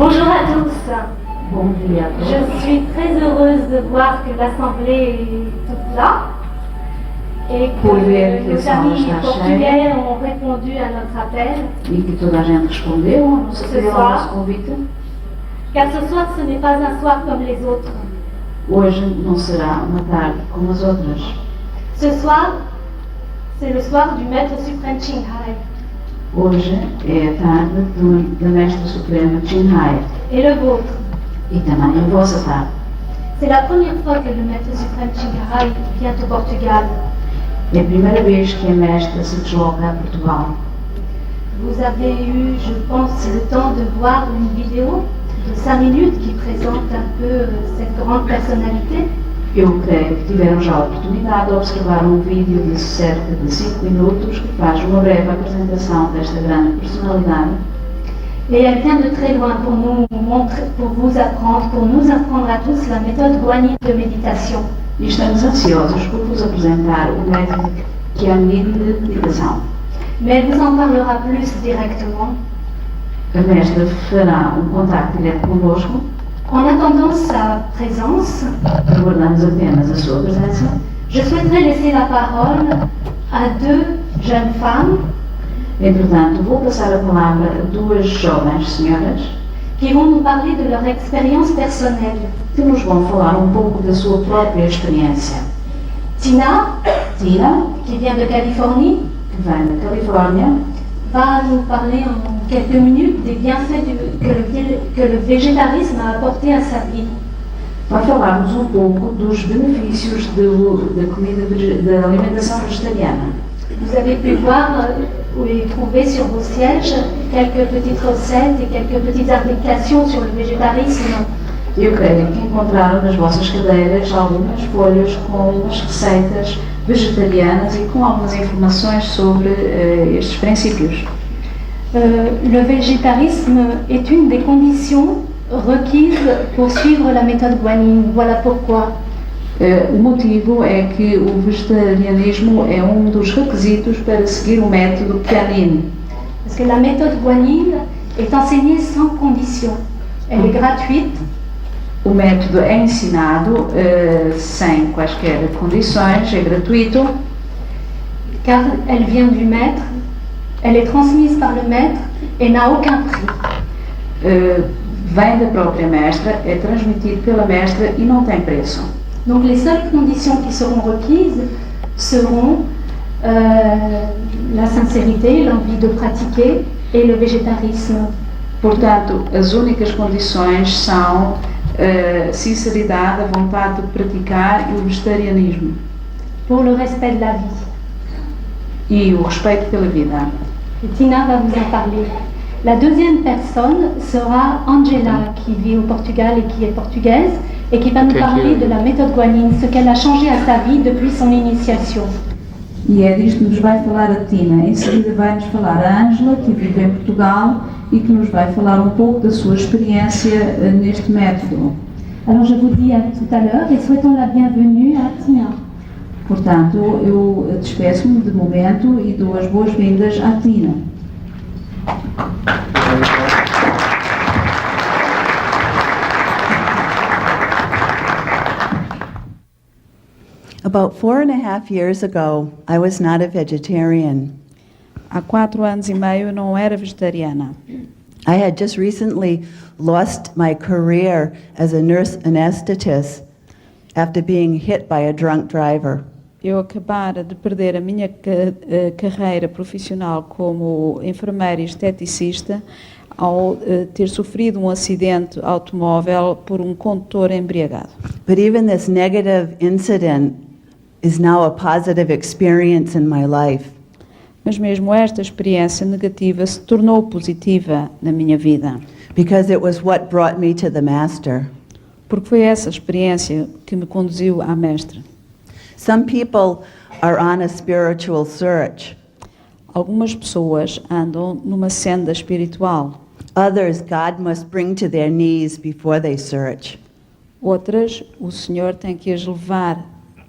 Bonjour à tous. Bom dia a todos. Je suis très heureuse de voir que l'Assemblée est toute là et Por ver que que a nos sala amis está portugais ont répondu à notre appel. E que toda a gente respondeu ao nosso apelo, ao nosso convite. Car ce soir, ce n'est pas un soir comme les autres. Hoje não será uma tarde como as outras. Ce soir, c'est le soir du Maître suprême Qinghai. Hoje é a tarde da Mestra Suprema Qinghai Et le vôtre. e também a vossa tarde. C'est la première fois que le Maître suprême Qinghai vient au Portugal. É a primeira vez que a Mestra se desloca a Portugal. Vous avez eu, je pense, le temps de voir une vidéo de 5 minutes qui présente un peu cette grande personnalité. Eu creio que tiveram já a oportunidade de observar um vídeo de cerca de 5 minutos que faz uma breve apresentação desta grande personalidade. Et elle vient de très loin pour nous montrer, pour nous apprendre à tous la méthode guanyin de méditation. E estamos ansiosos por vos apresentar o método Guanyin de meditação. Mais elle vous en parlera plus directement. A Mestra fará um contacto direto convosco. En attendant sa présence, Aguardamos apenas a sua presença. je souhaiterais laisser la parole à 2 jeunes femmes Entretanto, vou passar a palavra a duas jovens senhoras qui vont nous parler de leur expérience personnelle. que nos vão falar um pouco da sua própria experiência. Tina, Tina, qui vient de Californie, que vem da Califórnia, va nous parler en quelques minutes des bienfaits que le végétarisme a apporté à sa vie. vai falar-nos um pouco dos benefícios da alimentação vegetariana. Vous avez pu voir et trouver sur vos sièges quelques petites recettes et quelques petites applications sur le végétarisme. Eu creio que encontraram nas vossas cadeiras algumas folhas com umas receitas vegetarianas e com algumas informações sobre estes princípios. Le végétarisme est une des conditions requises pour suivre la méthode guanyin. Voilà pourquoi. O motivo é que o vegetarianismo é um dos requisitos para seguir o método Guanyin. Parce que la méthode guanyin est enseignée sans condition. Elle est gratuite. O método é ensinado sem quaisquer condições, é gratuito. Car elle vient du maître, elle est transmise par le maître et n'a aucun prix. Vem da própria mestra, é transmitido pela mestra e não tem preço. Donc les seules conditions qui seront requises seront la sincérité, l'envie de pratiquer et le végétarisme. Portanto, as únicas condições são sinceridade, a vontade de praticar e o vegetarianismo. Pour le respect de la vie. E o respeito pela vida. Et Tina va vous en parler. La deuxième personne sera Angela, qui vit au Portugal et qui est portugaise, et qui va nous parler de la méthode guanyin, ce qu'elle a changé à sa vie depuis son initiation. E é disto que nos vai falar a Tina. Em seguida vai-nos falar a Ângela, que vive em Portugal e que nos vai falar um pouco da sua experiência neste método. Alors je vous dis à tout à l'heure et souhaitons la bienvenue à Tina. Portanto, eu despeço-me de momento e dou as boas-vindas à Tina. About 4.5 years ago, I was not a vegetarian. Há 4 anos e meio eu não era vegetariana. I had just recently lost my career as a nurse anesthetist after being hit by a drunk driver. Eu acabara de perder a minha carreira profissional como enfermeira e esteticista ao ter sofrido um acidente automóvel por um condutor embriagado. But even this negative incident is now a positive experience in my life. Mas mesmo esta experiência negativa se tornou positiva na minha vida. Because it was what brought me to the Master. Porque foi essa experiência que me conduziu à Mestra. Some people are on a spiritual search. Algumas pessoas andam numa senda espiritual. Others, God must bring to their knees before they search. Outras, o Senhor tem que as levar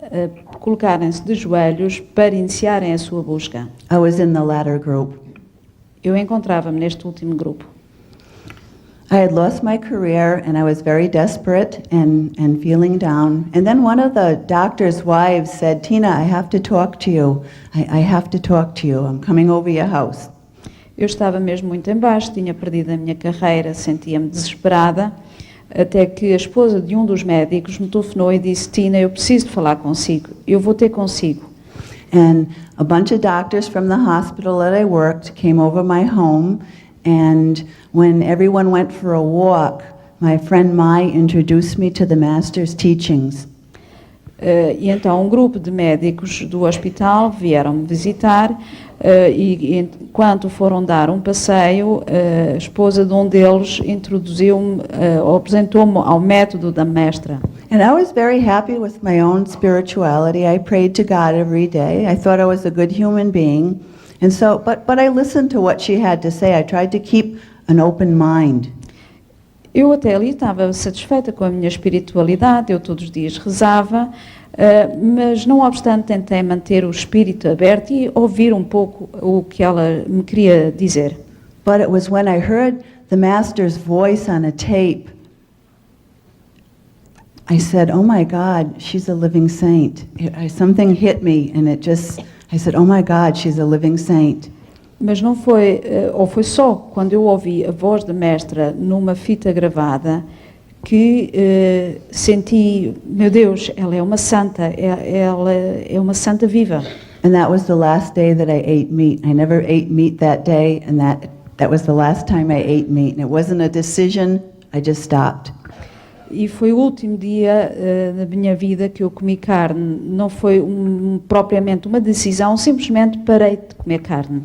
a colocarem-se de joelhos para iniciarem a sua busca. I was in the latter group. Eu encontrava-me neste último grupo. I had lost my career and I was very desperate and feeling down. And then one of the doctor's wives said, Tina, I have to talk to you. I have to talk to you. I'm coming over your house. Eu estava mesmo muito em baixo, tinha perdido a minha carreira, sentia-me desesperada, até que a esposa de um dos médicos me telefonou e disse, Tina, eu preciso de falar consigo, eu vou ter consigo. And a bunch of doctors from the hospital that I worked came over my home, and when everyone went for a walk, my friend Mai introduced me to the master's teachings. E então um grupo de médicos do hospital vieram-me visitar e enquanto foram dar um passeio, a esposa de um deles introduziu-me, ou apresentou-me ao método da mestra. And I was very happy with my own spirituality. I prayed to God every day. I thought I was a good human being. And so, but I listened to what she had to say. I tried to keep an open mind. Eu até ali estava satisfeita com a minha espiritualidade, eu todos os dias rezava, mas não obstante tentei manter o espírito aberto e ouvir um pouco o que ela me queria dizer. But it was when I heard the master's voice on a tape, I said, oh my God, she's a living saint. Something hit me and I said, oh my God, she's a living saint. Mas não foi, ou foi só quando eu ouvi a voz da mestra numa fita gravada que senti, meu Deus, ela é uma santa, ela é uma santa viva. And that was the last day that I ate meat. I never ate meat that day, and that was the last time I ate meat. And it wasn't a decision, I just stopped. E foi o último dia da minha vida que eu comi carne. Não foi propriamente uma decisão, simplesmente parei de comer carne.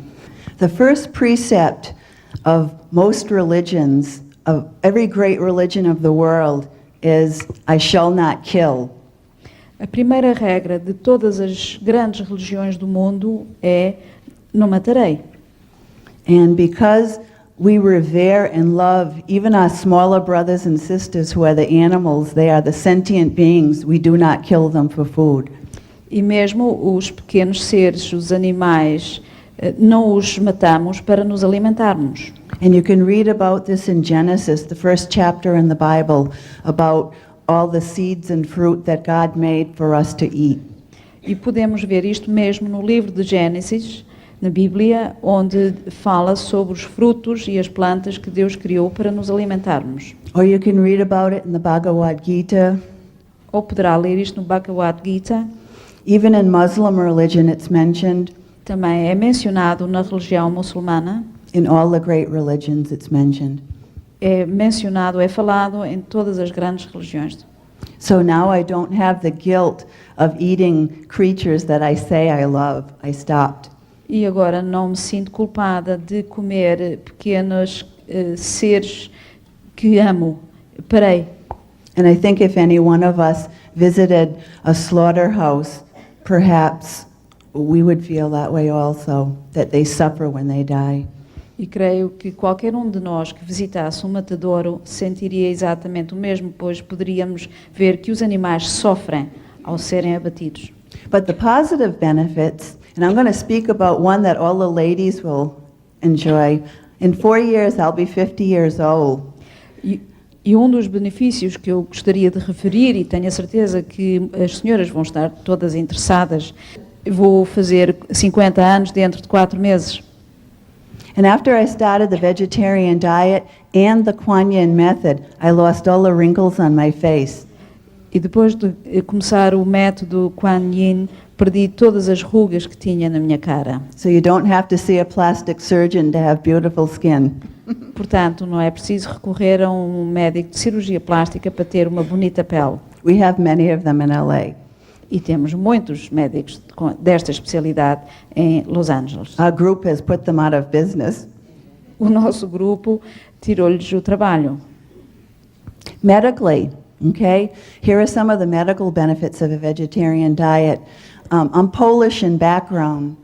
The first precept of most religions, of every great religion of the world, is I shall not kill. A primeira regra de todas as grandes religiões do mundo é não matarei. And because we revere and love even our smaller brothers and sisters who are the animals, they are the sentient beings, we do not kill them for food. E mesmo os pequenos seres, os animais, não os matamos para nos alimentarmos. And you can read about this in Genesis, the first chapter in the Bible, about all the seeds and fruit that God made for us to eat. E podemos ver isto mesmo no livro de Gênesis, na Bíblia, onde fala sobre os frutos e as plantas que Deus criou para nos alimentarmos. Or you can read about it in the Bhagavad Gita. Ou poderá ler isto no Bhagavad Gita. Even in Muslim religion it's mentioned. Também é mencionado na religião muçulmana. In all the great religions it's mentioned. É mencionado, é falado em todas as grandes religiões. So now I don't have the guilt of eating creatures that I say I love. I stopped. E agora não me sinto culpada de comer pequenos seres que amo. Parei. And I think if any one of us visited a slaughterhouse, perhaps we would feel that way also, that they suffer when they die. E creio que qualquer um de nós que visitasse um matadouro sentiria exatamente o mesmo, pois poderíamos ver que os animais sofrem ao serem abatidos. But the positive benefits, and I'm going to speak about one that all the ladies will enjoy. In 4 years, I'll be 50 years old. E um dos benefícios que eu gostaria de referir, e tenho a certeza que as senhoras vão estar todas interessadas, vou fazer 50 anos dentro de 4 meses. And after I started the vegetarian diet and the Kuan Yin method, I lost all the wrinkles on my face. E depois de começar o método Kuan Yin, perdi todas as rugas que tinha na minha cara. So you don't have to see a plastic surgeon to have beautiful skin. Portanto, não é preciso recorrer a um médico de cirurgia plástica para ter uma bonita pele. We have many of them in LA. E temos muitos médicos desta especialidade em Los Angeles. Our group has put them out of business. O nosso grupo tirou-lhes o trabalho. Medically, okay? Here are some of the medical benefits of a vegetarian diet. I'm Polish in background.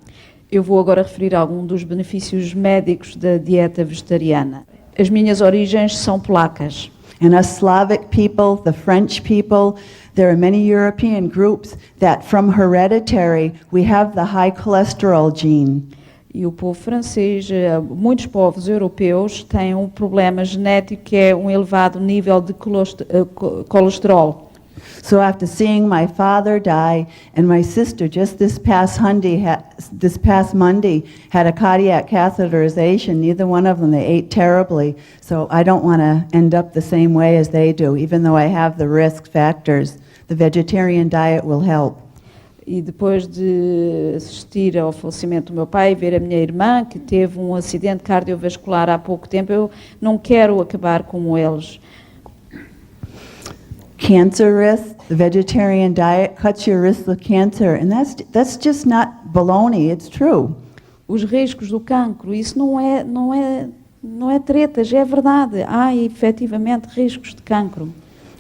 Eu vou agora referir alguns dos benefícios médicos da dieta vegetariana. As minhas origens são polacas. And us Slavic people, the French people, there are many European groups that from hereditary we have the high cholesterol gene. E o povo francês, muitos povos europeus têm um problema genético que é um elevado nível de colesterol. So after seeing my father die and my sister just this past Monday had a cardiac catheterization, neither one of them, they ate terribly. So I don't want to end up the same way as they do, even though I have the risk factors. The vegetarian diet will help. E depois de assistir ao falecimento do meu pai e ver a minha irmã, que teve um acidente cardiovascular há pouco tempo, eu não quero acabar como eles. Cancer risk, the vegetarian diet cuts your risk of cancer, and that's just not baloney, it's true. Os riscos do cancro, isso não é tretas, é verdade. Há efetivamente riscos de cancro.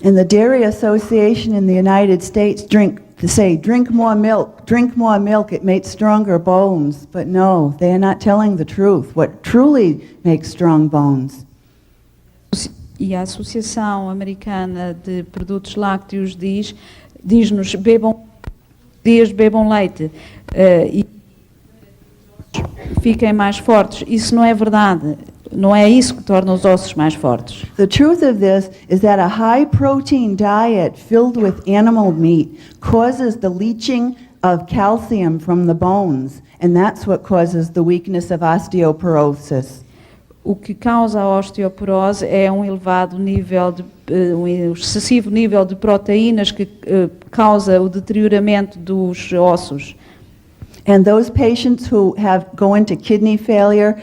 And the Dairy Association in the United States drink more milk, it makes stronger bones. But no, they are not telling the truth, what truly makes strong bones. E a Associação Americana de Produtos Lácteos diz-nos bebam leite e fiquem mais fortes. Isso não é verdade. Não é isso que torna os ossos mais fortes. The truth of this is that a high protein diet filled with animal meat causes the leaching of calcium from the bones, and that's what causes the weakness of osteoporosis. O que causa a osteoporose é um excessivo nível de proteínas que causa o deterioramento dos ossos. And those patients who go into kidney failure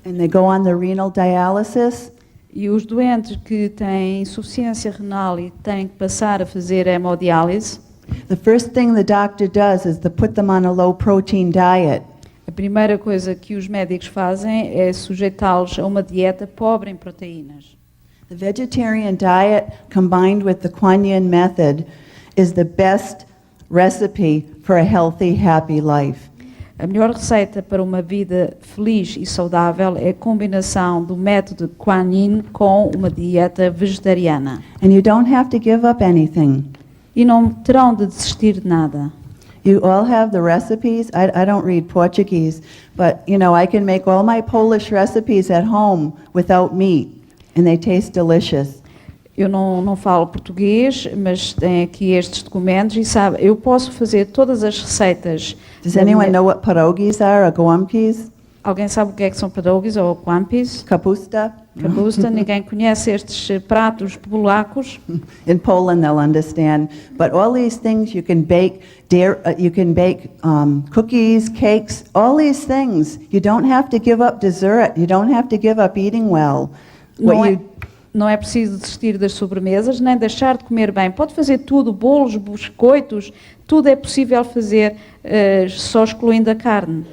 and they go on the renal dialysis, E os doentes que têm insuficiência renal e têm que passar a fazer hemodiálise, the first thing the doctor does is to put them on a low protein diet. a primeira coisa que os médicos fazem é sujeitá-los a uma dieta pobre em proteínas. The vegetarian diet combined with the Kuan Yin method is the best recipe for a healthy, happy life. A melhor receita para uma vida feliz e saudável é a combinação do método Kuan Yin com uma dieta vegetariana. And you don't have to give up anything. E não terão de desistir de nada. You all have the recipes. I don't read Portuguese, but I can make all my Polish recipes at home without meat, and they taste delicious. Eu não falo português, mas tem aqui estes documentos e sabe, eu posso fazer todas as receitas. Does anyone know what pierogies are or gołąbkis? Alguém sabe o que é que são pierogies ou kłampis? Kapusta? Kapusta, ninguém conhece estes pratos polacos. In Poland they'll understand. But all these things you can bake, cookies, cakes, all these things. You don't have to give up dessert. You don't have to give up eating well. Não é preciso desistir das sobremesas, nem deixar de comer bem. Pode fazer tudo, bolos, biscoitos, tudo é possível fazer, só excluindo a carne.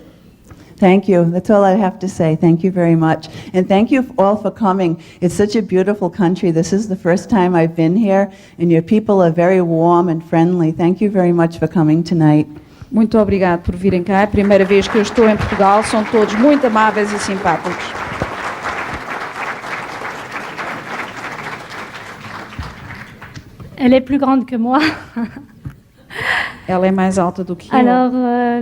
Thank you. That's all I have to say. Thank you very much. And thank you all for coming. It's such a beautiful country. This is the first time I've been here, and your people are very warm and friendly. Thank you very much for coming tonight. Muito obrigado por virem cá. É a primeira vez que eu estou em Portugal. São todos muito amáveis e simpáticos. Elle est plus grande que moi. Ela é mais alta do que eu. Alors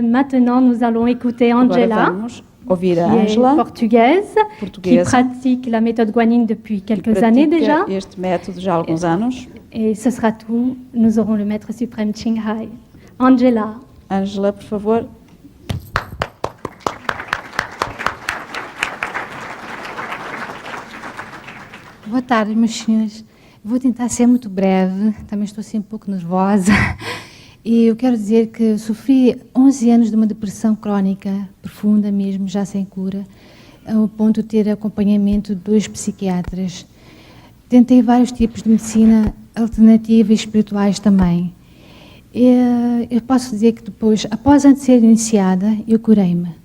maintenant, nous allons écouter Angela, Agora vamos ouvir a qui est Angela, portugaise, qui portuguesa, pratique la méthode Guanyin depuis que quelques années déjà. pratica este método já há alguns anos. Et ce sera tout. Nous aurons le maître suprême Ching Hai. Angela. Angela, por favor. Boa tarde, meus senhores. Vou tentar ser muito breve, também estou sempre um pouco nervosa. E eu quero dizer que sofri 11 anos de uma depressão crónica, profunda mesmo, já sem cura, ao ponto de ter acompanhamento de 2 psiquiatras. Tentei vários tipos de medicina alternativa e espirituais também. Eu posso dizer que depois, após antes de ser iniciada, eu curei-me.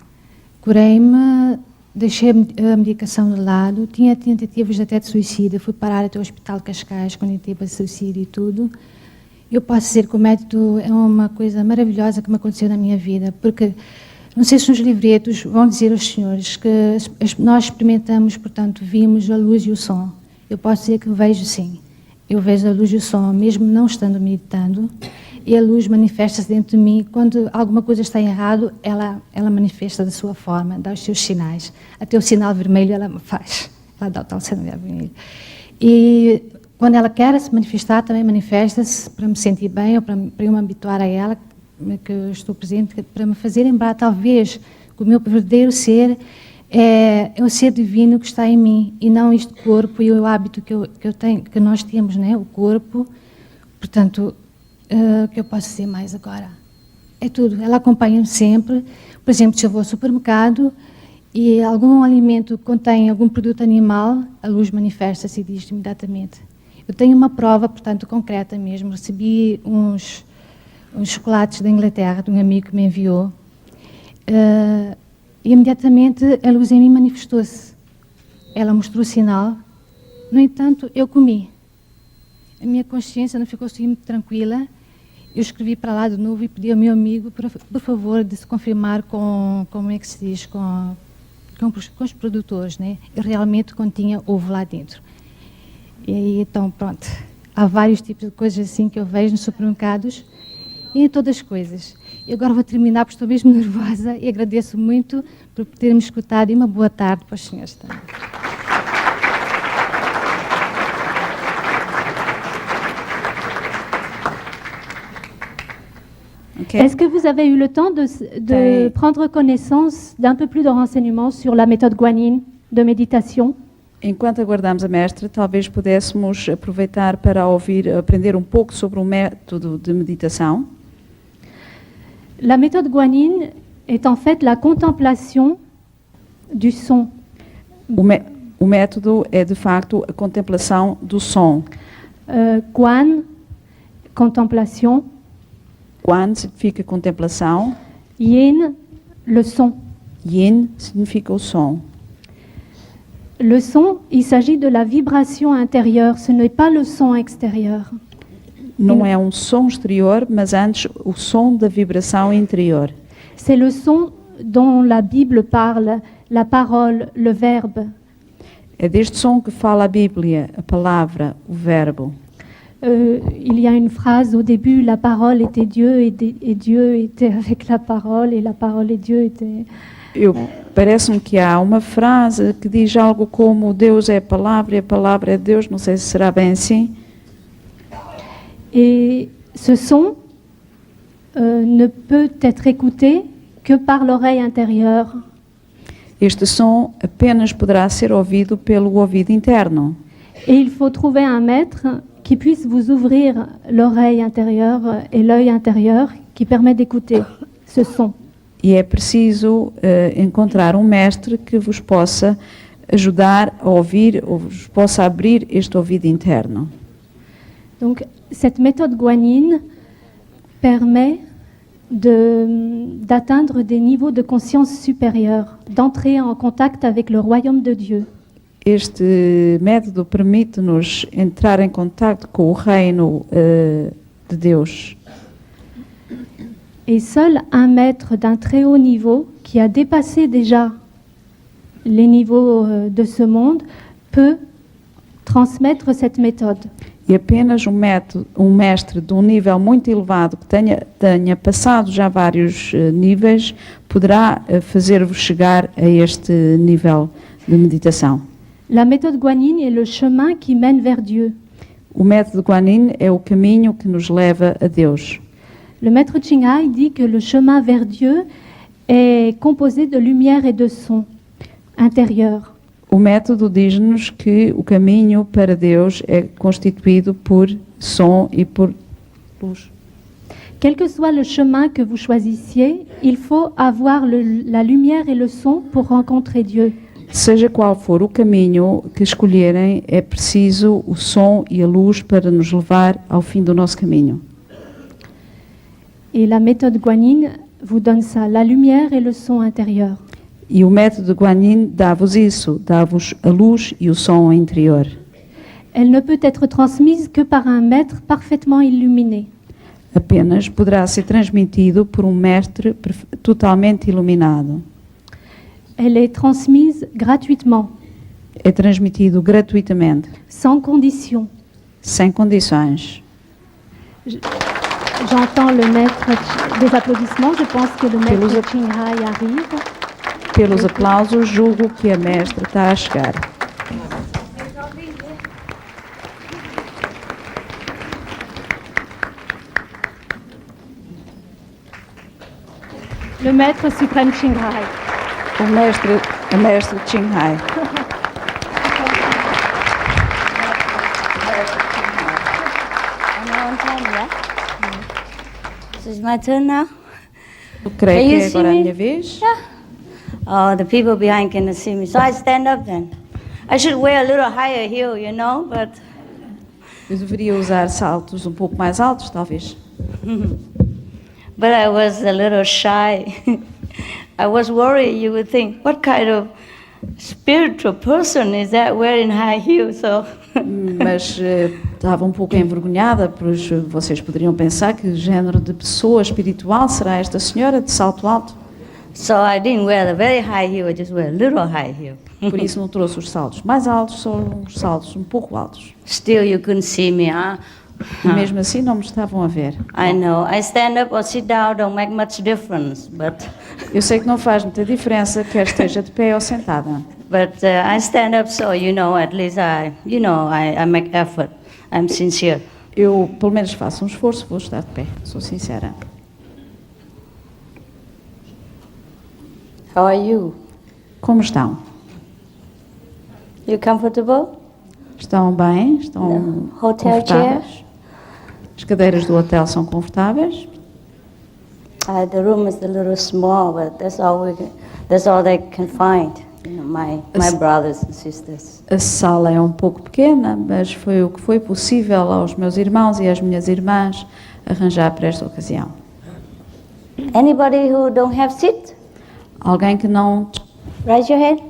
Deixei a medicação de lado, tinha tentativas até de suicídio, fui parar até o Hospital de Cascais quando entrei para suicídio e tudo. Eu posso dizer que o método é uma coisa maravilhosa que me aconteceu na minha vida, porque não sei se nos livretos vão dizer aos senhores que nós experimentamos, portanto, vimos a luz e o som. Eu posso dizer que vejo sim, eu vejo a luz e o som, mesmo não estando meditando, e a luz manifesta-se dentro de mim. Quando alguma coisa está errado, ela manifesta da sua forma, dá os seus sinais. Até o sinal vermelho ela faz, ela dá o tal sinal vermelho. E quando ela quer se manifestar, também manifesta-se para me sentir bem ou para eu me habituar a ela, que eu estou presente, para me fazer lembrar talvez que o meu verdadeiro ser é o ser divino que está em mim e não este corpo e o hábito que eu tenho, que nós temos, né? O corpo. Portanto, o que eu posso dizer mais agora? É tudo. Ela acompanha-me sempre. Por exemplo, se eu vou ao supermercado e algum alimento contém algum produto animal, a luz manifesta-se e diz imediatamente. Eu tenho uma prova, portanto, concreta mesmo. Recebi uns chocolates da Inglaterra, de um amigo que me enviou. E imediatamente a luz em mim manifestou-se. Ela mostrou o sinal. No entanto, eu comi. A minha consciência não ficou assim muito tranquila. Eu escrevi para lá de novo e pedi ao meu amigo, por favor, de se confirmar como é que se diz, com os produtores, né? E realmente continha ovo lá dentro. E aí, então, pronto. Há vários tipos de coisas assim que eu vejo nos supermercados e em todas as coisas. E agora vou terminar porque estou mesmo nervosa e agradeço muito por terem-me escutado e uma boa tarde para os senhores também. Okay. Est-ce que vous avez eu le temps de prendre connaissance d'un peu plus de renseignements sur la méthode guanine de méditation? Enquanto aguardamos a mestra, talvez pudéssemos aproveitar para aprender um pouco sobre o método de meditação. La méthode guanine est en fait la contemplation du son. O método é, de facto, a contemplação do som. Guan, contemplation. Guan significa contemplação. Yin, le son. Yin significa o som. Le son, il s'agit de la vibration intérieure, ce n'est pas le son extérieur. Não é um som exterior, mas antes o som da vibração interior. C'est le son dont la Bible parle, la parole, le verbe. É deste som que fala a Bíblia, a palavra, o verbo. Il y a une phrase au début, la parole était Dieu et Dieu était avec la parole et Dieu était... Parece-me que há uma frase que diz algo como Deus é a palavra e a palavra é Deus, não sei se será bem assim. Et ce son ne peut être écouté que par l'oreille intérieure. Este som apenas poderá ser ouvido pelo ouvido interno. Et il faut trouver un maître qui puisse vous ouvrir l'oreille intérieure et l'œil intérieur qui permet d'écouter ce son. E é preciso encontrar um mestre que vos possa ajudar a ouvir, ou vos possa abrir este ouvido interno. Donc, cette méthode guanine permet d'atteindre des niveaux de conscience supérieurs, d'entrer en contact avec le royaume de Dieu. Este método permite-nos entrar em contato com o reino de Deus. Et seul un maître d'un très haut niveau, qui a dépassé déjà les niveaux de ce monde, peut transmettre cette méthode. E apenas um mestre de um nível muito elevado, que tenha passado já vários níveis, poderá fazer-vos chegar a este nível de meditação. La méthode guanine est le chemin qui mène vers Dieu. O método Guanyin é o caminho que nos leva a Deus. Le maître Ching Hai dit que le chemin vers Dieu est composé de lumière et de son intérieur. O método diz-nos que o caminho para Deus é constituído por som e por luz. Quel que soit le chemin que vous choisissiez, il faut avoir la lumière et le son pour rencontrer Dieu. Seja qual for o caminho que escolherem, é preciso o som e a luz para nos levar ao fim do nosso caminho. Et la méthode guanine vous donne ça, la lumière et le son intérieur. E o método Guanyin dá-vos isso, dá-vos a luz e o som interior. Elle ne peut être transmise que par un maître parfaitement illuminé. Apenas poderá ser transmitido por um mestre totalmente iluminado. Elle est transmise gratuitement, É transmitido gratuitamente, sans condition. sem condições. J'entends le maître des applaudissements. Je pense que le Pelos maître Ching Hai arrive. Pelos aplausos, julgo que a mestra está a chegar. Le maître suprême Ching Hai. A mestra Ching Hai. This is my turn now. Creio Can que you é see agora a me? minha vez. Oh, the people behind cannot see me, so I stand up then. I should wear a little higher heel, you know, but Eu deveria usar saltos um pouco mais altos, talvez. I was a little shy. I was worried you would think, what kind of spiritual person is that wearing high heels? So Mas estava um pouco envergonhada, pois vocês poderiam pensar que género de pessoa espiritual será esta senhora de salto alto. so I didn't wear the very high heel, I just wear a little high heel. Por isso não trouxe os saltos mais altos, só uns saltos um pouco altos. Still you couldn't see me, huh? E mesmo assim não me estavam a ver. I know. I stand up or sit down don't make much difference, but Eu sei que não faz muita diferença, quer esteja de pé ou sentada. I stand up so at least I make effort. I'm sincere. Eu, pelo menos, faço um esforço, vou estar de pé, sou sincera. How are you? Como estão? You comfortable? Estão bem? Estão Hotel confortáveis? As cadeiras do hotel são confortáveis? The room is a little small, but that's all they can find. My brothers and sisters. A sala é um pouco pequena, mas foi o que foi possível aos meus irmãos e às minhas irmãs arranjar para esta ocasião. Anybody who don't have seat? Alguém que não... Raise your hand.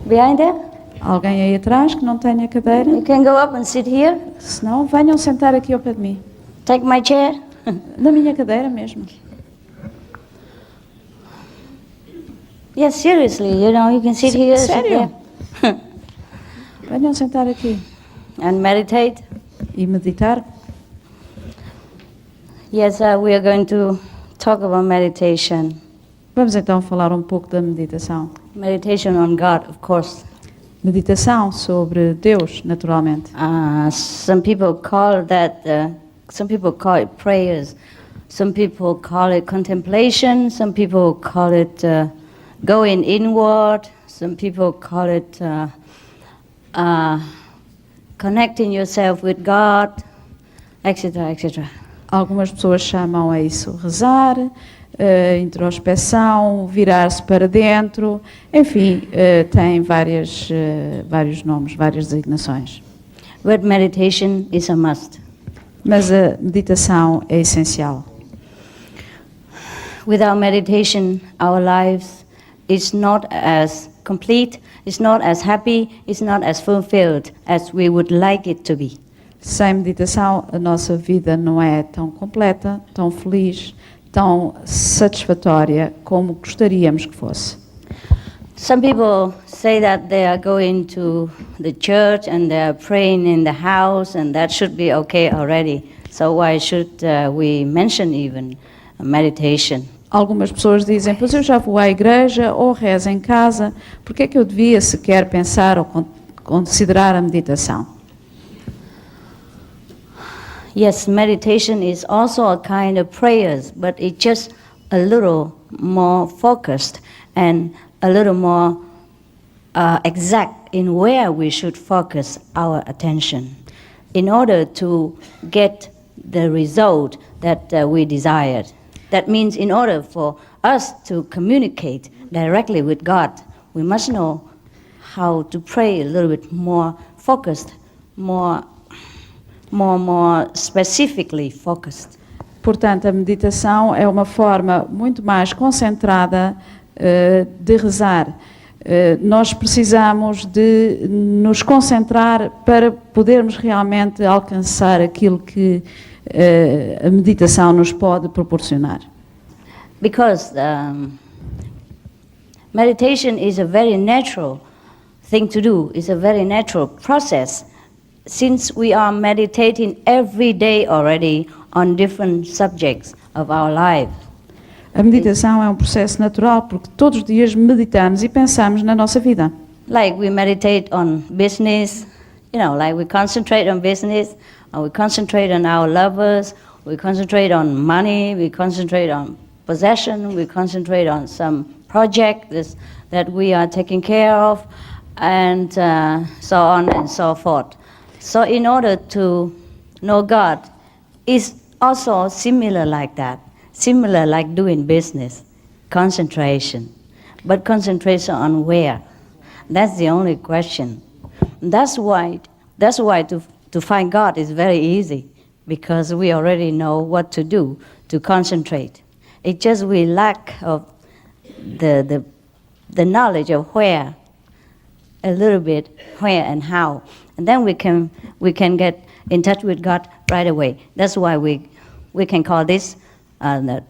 Behind there? Alguém aí atrás que não tenha cadeira? You can go up and sit here. Se não, venham sentar aqui ao pé de mim. Take my chair. Na minha cadeira mesmo. Yes, seriously, you can sit here, sit Sério? there. Venham sentar aqui And meditate. e meditar. Yes, we are going to talk about meditation. Vamos então falar um pouco da meditação. Meditation on God, of course. Meditação sobre Deus, naturalmente. Some people call it prayers. Some people call it contemplation. Some people call it going inward. Some people call it connecting yourself with God, etc., etc. Algumas pessoas chamam a isso rezar, introspeção, virar-se para dentro, enfim, tem vários nomes, várias designações. But meditation is a must. Mas a meditação é essencial. Without meditation, our lives is not as complete, it's not as happy, it's not as fulfilled as we would like it to be. Sem meditação, a nossa vida não é tão completa, tão feliz, tão satisfatória como gostaríamos que fosse. Some people say that they are going to the church and they are praying in the house, and that should be okay already. So why should we mention even meditation? Algumas pessoas dizem, pois eu já vou à igreja ou rezo em casa, porque é que eu devia sequer pensar ou considerar a meditação? Yes, meditation is also a kind of prayers, but it's just a little more focused and a little more exact in where we should focus our attention in order to get the result that we desired. That means in order for us to communicate directly with God, we must know how to pray a little bit more focused, more specifically focused. Portanto, a meditação é uma forma muito mais concentrada de rezar. Nós precisamos de nos concentrar para podermos realmente alcançar aquilo que a meditação nos pode proporcionar. Because meditation is a very natural thing to do, it's a very natural process. Since we are meditating every day already on different subjects of our life. A meditação é um processo natural porque todos os dias meditamos e pensamos na nossa vida. Like we meditate on business, like we concentrate on business, or we concentrate on our lovers, we concentrate on money, we concentrate on possession, we concentrate on some project that we are taking care of, and so on and so forth. So in order to know God, it's also similar like that, similar like doing business, concentration. But concentration on where? That's the only question. That's why to find God is very easy, because we already know what to do to concentrate. It's just we lack of the knowledge of where, a little bit where and how, and then we can get in touch with God right away. That's why we can call this the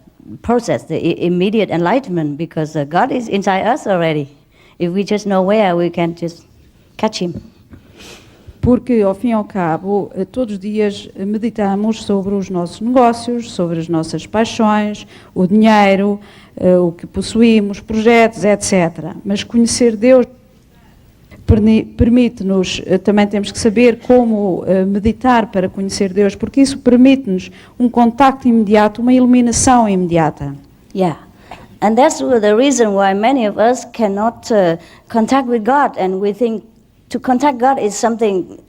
process the immediate enlightenment, because God is inside us already. If we just know where, we can just catch Him. Porque, ao fim e ao cabo, todos os dias meditamos sobre os nossos negócios, sobre as nossas paixões, o dinheiro, o que possuímos, projetos, etc. Mas conhecer Deus permite-nos, também temos que saber como meditar para conhecer Deus, porque isso permite-nos um contacto imediato, uma iluminação imediata. Yeah. And that's the reason why many of us cannot contact with God, and we think to contact God is something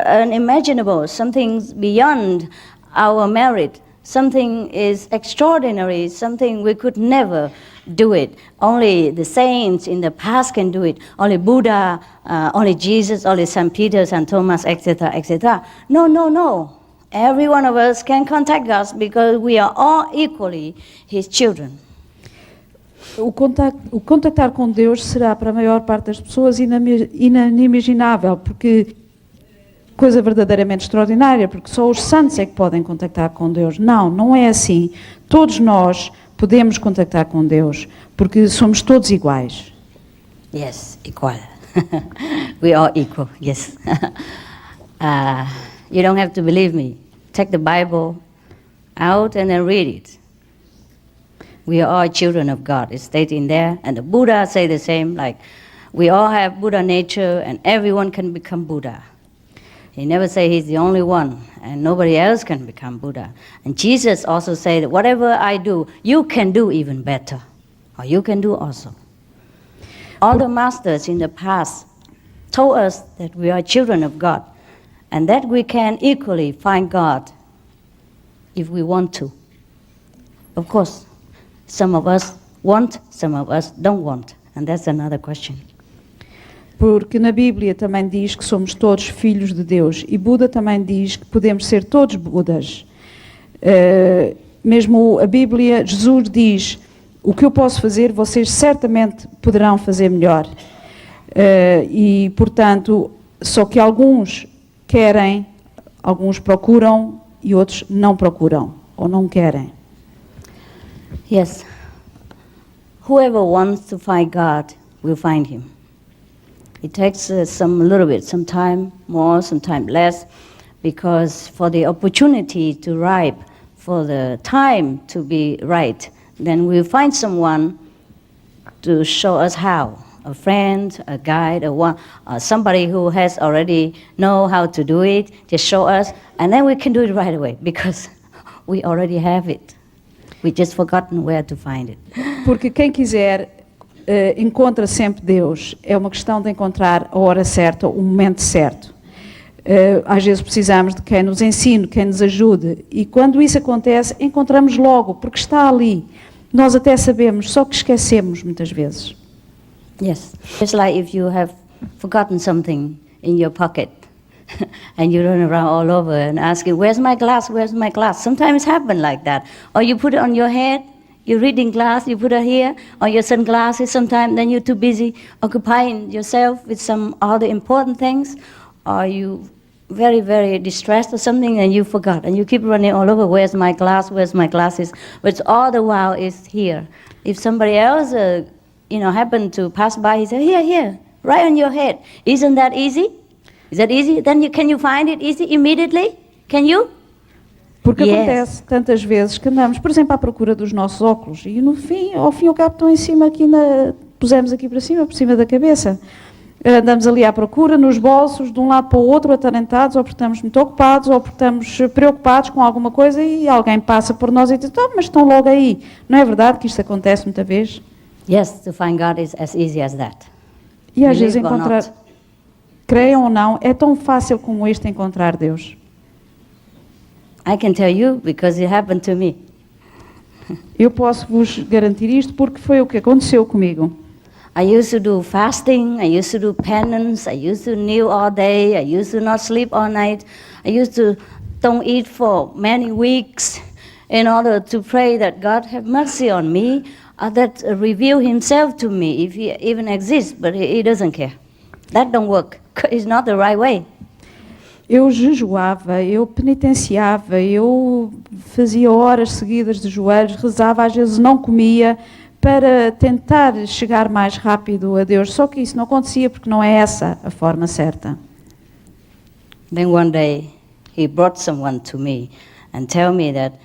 unimaginable, something beyond our merit, something is extraordinary, something we could never do it. Only the saints in the past can do it. Only Buddha, only Jesus, only St. Peter, St. Thomas, etc., etc. No. Every one of us can contact God because we are all equally His children. O contactar com Deus será para a maior parte das pessoas inimaginável, porque coisa verdadeiramente extraordinária, porque só os santos é que podem contactar com Deus. Não é assim. Todos nós podemos contactar com Deus, porque somos todos iguais. Yes, equal. We are equal, yes. You don't have to believe me. Take the Bible out and then read it. We are all children of God. It's stated in there, and the Buddha say the same, like we all have Buddha nature and everyone can become Buddha. He never say he's the only one and nobody else can become Buddha. And Jesus also say that whatever I do, you can do even better, or you can do also. All the masters in the past told us that we are children of God and that we can equally find God if we want to. Of course, some of us want, some of us don't want, and that's another question. Porque na Bíblia também diz que somos todos filhos de Deus, e Buda também diz que podemos ser todos Budas. Mesmo a Bíblia, Jesus diz, o que eu posso fazer, vocês certamente poderão fazer melhor. E, portanto, só que alguns querem, alguns procuram e outros não procuram, ou não querem. Yes. Whoever wants to find God will find Him. It takes some time more, some time less, because for the opportunity to ripe, for the time to be right, then we'll find someone to show us how. A friend, a guide, somebody who has already know how to do it, just show us, and then we can do it right away, because we already have it. We just forgotten where to find it. Porque quem quiser encontra sempre Deus. É uma questão de encontrar a hora certa, o momento certo. Às vezes precisamos de quem nos ensine, quem nos ajude. E quando isso acontece, encontramos logo, porque está ali. Nós até sabemos, só que esquecemos muitas vezes. Yes. It's like if you have forgotten something in your pocket and you run around all over and asking, where's my glass, where's my glass? Sometimes it happens like that. Or you put it on your head, your reading glass, you put it here, or your sunglasses sometimes, then you're too busy occupying yourself with all the important things, or you very, very distressed or something and you forgot, and you keep running all over, where's my glass, where's my glasses, but all the while it's here. If somebody else, happened to pass by, he said, here, right on your head. Isn't that easy? Is that easy? Then can you find it easy immediately? Can you? Porque Yes. acontece tantas vezes que andamos, por exemplo, à procura dos nossos óculos e no fim, ao fim e ao cabo estão em cima aqui, pusemos aqui para cima, por cima da cabeça. Andamos ali à procura, nos bolsos, de um lado para o outro, atarantados, ou porque estamos muito ocupados, ou porque estamos preocupados com alguma coisa e alguém passa por nós e diz, oh, mas estão logo aí. Não é verdade que isto acontece muita vez? Yes, to find God is as easy as that. E às vezes Believe or encontrar, not. creiam ou não, é tão fácil como isto encontrar Deus. I can tell you because it happened to me. Eu posso vos garantir isto porque foi o que aconteceu comigo. I used to do fasting, I used to do penance, I used to kneel all day, I used to not sleep all night, I used to don't eat for many weeks in order to pray that God have mercy on me, that reveal himself to me if he even exists, but he doesn't care. That don't work. It's not the right way. Eu jejuava, eu penitenciava, eu fazia horas seguidas de joelhos, rezava, às vezes não comia, para tentar chegar mais rápido a Deus. Só que isso não acontecia porque não é essa a forma certa. Then one day he brought someone to me and tell me that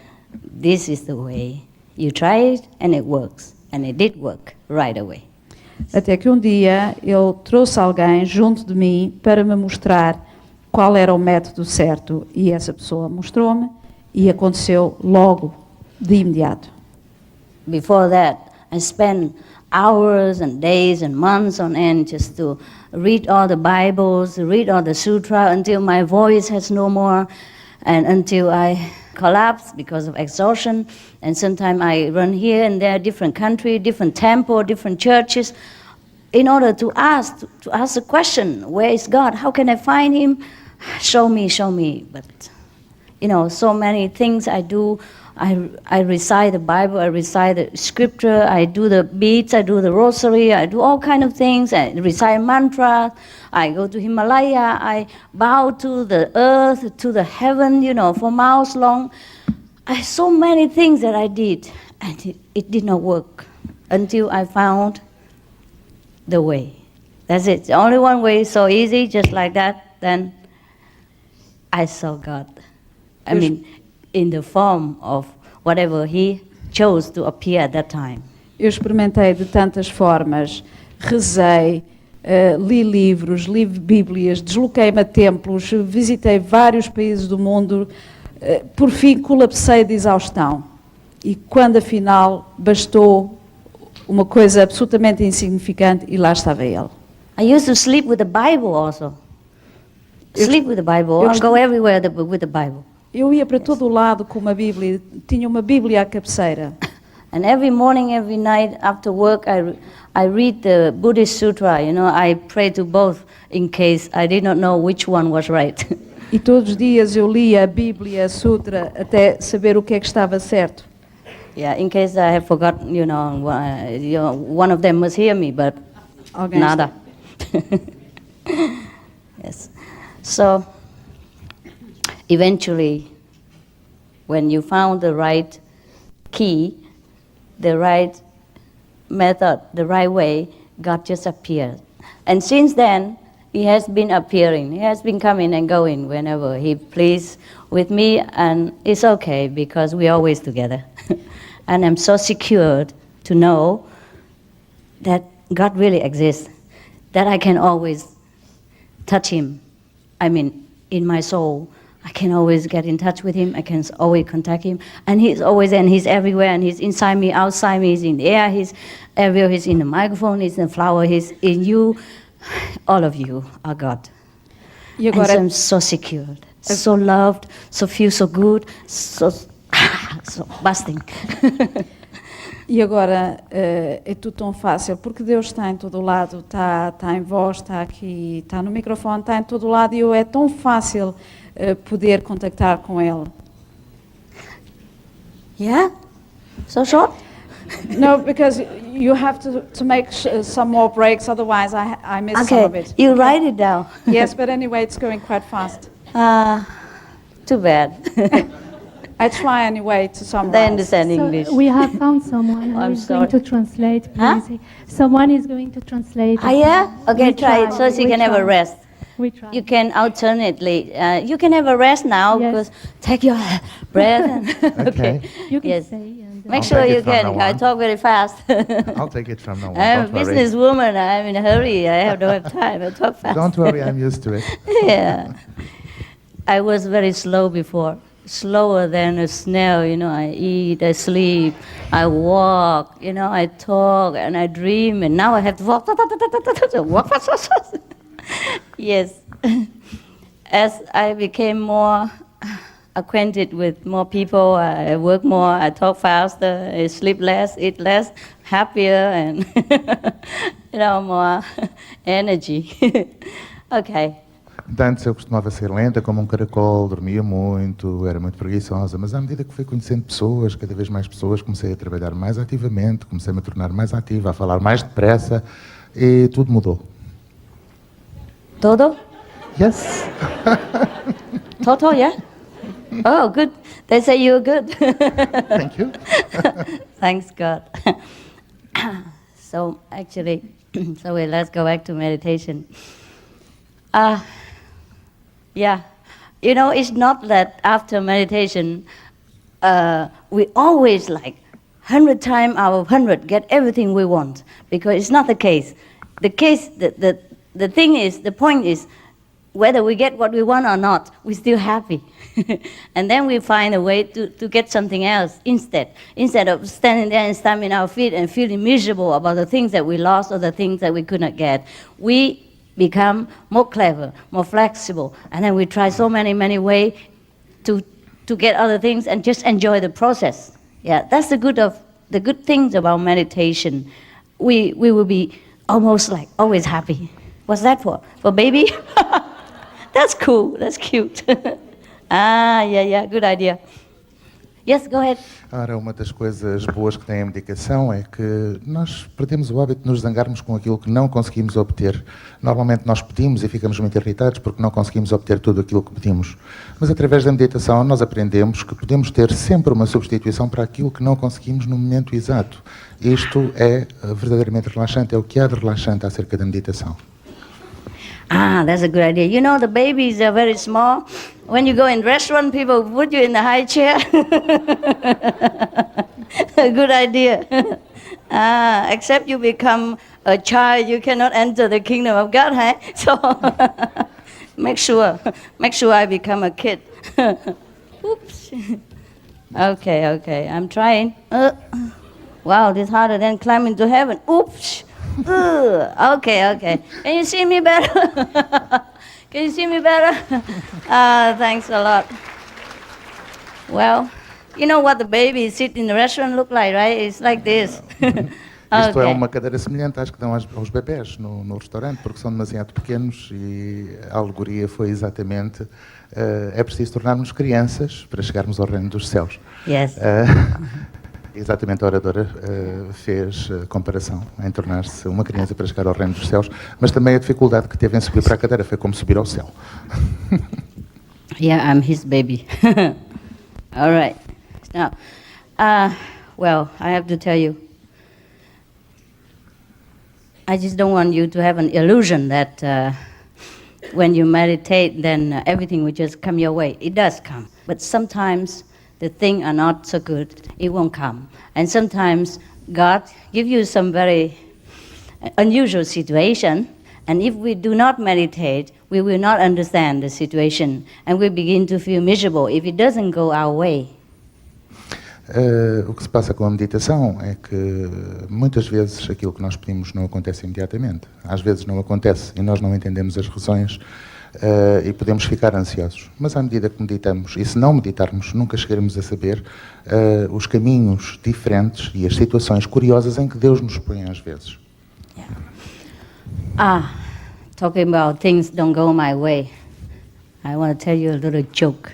this is the way. You try it and it works. And it did work right away. Até que um dia ele trouxe alguém junto de mim para me mostrar qual era o método certo. E essa pessoa mostrou-me e aconteceu logo, de imediato. Before that, I spent hours and days and months on end just to read all the Bibles, read all the sutra until my voice has no more and until I collapse because of exhaustion. And sometimes I run here and there, different country, different temple, different churches, in order to ask the question, where is God? How can I find him? Show me. But, you know, so many things I do. I recite the Bible, I recite the scripture, I do the beads, I do the rosary, I do all kind of things, I recite mantras, I go to Himalaya, I bow to the earth, to the heaven, you know, for miles long. So many things that I did, and it did not work until I found the way. That's it. The only one way, so easy, just like that, then I saw God. I mean, in the form of whatever he chose to appear at that time. Eu experimentei de tantas formas, rezei, li livros, li bíblias, desloquei-me a templos, visitei vários países do mundo, por fim colapsei de exaustão. E quando afinal bastou uma coisa absolutamente insignificante e lá estava ele. I used to sleep with the Bible also. Sleep with the Bible, or go everywhere with the Bible. Eu ia para todo o lado com uma Bíblia, tinha uma Bíblia à cabeceira. And every morning, every night after work, I read the Buddhist Sutra. You know, I pray to both in case I did not know which one was right. E todos os dias eu lia a Bíblia, a Sutra, até saber o que é que estava certo. Yeah, in case I have forgotten, you know, one of them must hear me, but Alguém nada. Yes. So, eventually, when you found the right key, the right method, the right way, God just appeared. And since then, he has been appearing. He has been coming and going whenever he pleased with me, and it's okay because we're always together. And I'm so secured to know that God really exists, that I can always touch him. I mean, in my soul, I can always get in touch with him. I can always contact him. And he's always, and he's everywhere, and he's inside me, outside me, he's in the air, he's everywhere, he's in the microphone, he's in the flower, he's in you. All of you are God. E And agora, so I'm so secured, so loved, so feel so good, so busting. e agora é tudo tão fácil, porque Deus está em todo o lado, está em vós, está aqui, está no microfone, está em todo o lado, e é tão fácil poder contactar com Ele. Yeah? So short? No, because you have to make some more breaks, otherwise I miss some of Okay, it. you write it down. Yes, but anyway, it's going quite fast. Too bad. I try anyway to They summarize. understand English. So we have found someone who I'm is going to sorry. translate, Huh? please. Someone is going to translate. Yeah? Okay, We try it so she we can have a try. rest. We try. You can alternately. You can have a rest now Yes. because take your breath. And Okay. You can Yes. say. And, Make I'll sure take you it from can. now I on. talk very fast. I'll take it from now on. I'm a Don't worry. businesswoman. I'm in a hurry. I don't have time. I talk fast. Don't worry, I'm used to it. Yeah. I was very slow before, slower than a snail. You know, I eat, I sleep, I walk. You know, I talk and I dream, and now I have to walk. Walk fast. Yes. As I became more acquainted with more people, I work more, I talk faster, I sleep less, eat less, happier, and more energy. Okay. De antes eu costumava ser lenta como um caracol, dormia muito, era muito preguiçosa, mas à medida que fui conhecendo pessoas, cada vez mais pessoas, comecei a trabalhar mais ativamente, comecei a me tornar mais ativa, a falar mais depressa e tudo mudou. Todo? Yes! Toto, yeah? Oh, good. They say you're good. Thank you. Thanks God. So actually, let's go back to meditation. Yeah, you know, it's not that after meditation, we always 100 times out of 100 get everything we want, because it's not the case. The point is, whether we get what we want or not, we're still happy. And then we find a way to get something else instead of standing there and stamping our feet and feeling miserable about the things that we lost or the things that we could not get. We become more clever, more flexible, and then we try so many ways to get other things and just enjoy the process. Yeah, that's the good things about meditation. We will be almost always happy. What's that for? For baby? That's cool. That's cute. Yeah, good idea. Yes, go ahead. Ora, uma das coisas boas que tem a medicação é que nós perdemos o hábito de nos zangarmos com aquilo que não conseguimos obter. Normalmente nós pedimos e ficamos muito irritados porque não conseguimos obter tudo aquilo que pedimos. Mas através da meditação nós aprendemos que podemos ter sempre uma substituição para aquilo que não conseguimos no momento exato. Isto é verdadeiramente relaxante, é o que há de relaxante acerca da meditação. That's a good idea. You know, the babies are very small. When you go in restaurant, people put you in the high chair. A good idea. Except you become a child, you cannot enter the kingdom of God, huh? So make sure I become a kid. Oops. Okay, I'm trying. Wow, this is harder than climbing to heaven. Oops. Okay. Can you see me better? Can you see me better? Thanks a lot. Well, you know what the babies sit in the restaurant look like, right? It's like this. Isto é uma cadeira semelhante às que dão aos bebés no restaurante, porque são demasiado pequenos e a alegoria foi exatamente é preciso tornarmos crianças para chegarmos ao reino dos céus. Yes. Exatamente, a oradora fez comparação em tornar-se uma criança para chegar ao reino dos céus, mas também a dificuldade que teve em subir para a cadeira foi como subir ao céu. Yeah, I'm his baby. All right. Now, well, I have to tell you, I just don't want you to have an illusion that when you meditate, then everything will just come your way. It does come, but sometimes the things are not so good, it won't come. And sometimes God gives you some very unusual situation, and if we do not meditate, we will not understand the situation, and we begin to feel miserable if it doesn't go our way. O que se passa com a meditação é que muitas vezes aquilo que nós pedimos não acontece imediatamente. Às vezes não acontece e nós não entendemos as razões e podemos ficar ansiosos. Mas à medida que meditamos, e se não meditarmos, nunca chegaremos a saber os caminhos diferentes e as situações curiosas em que Deus nos põe às vezes. Yeah. Talking about things don't go my way, I want to tell you a little joke.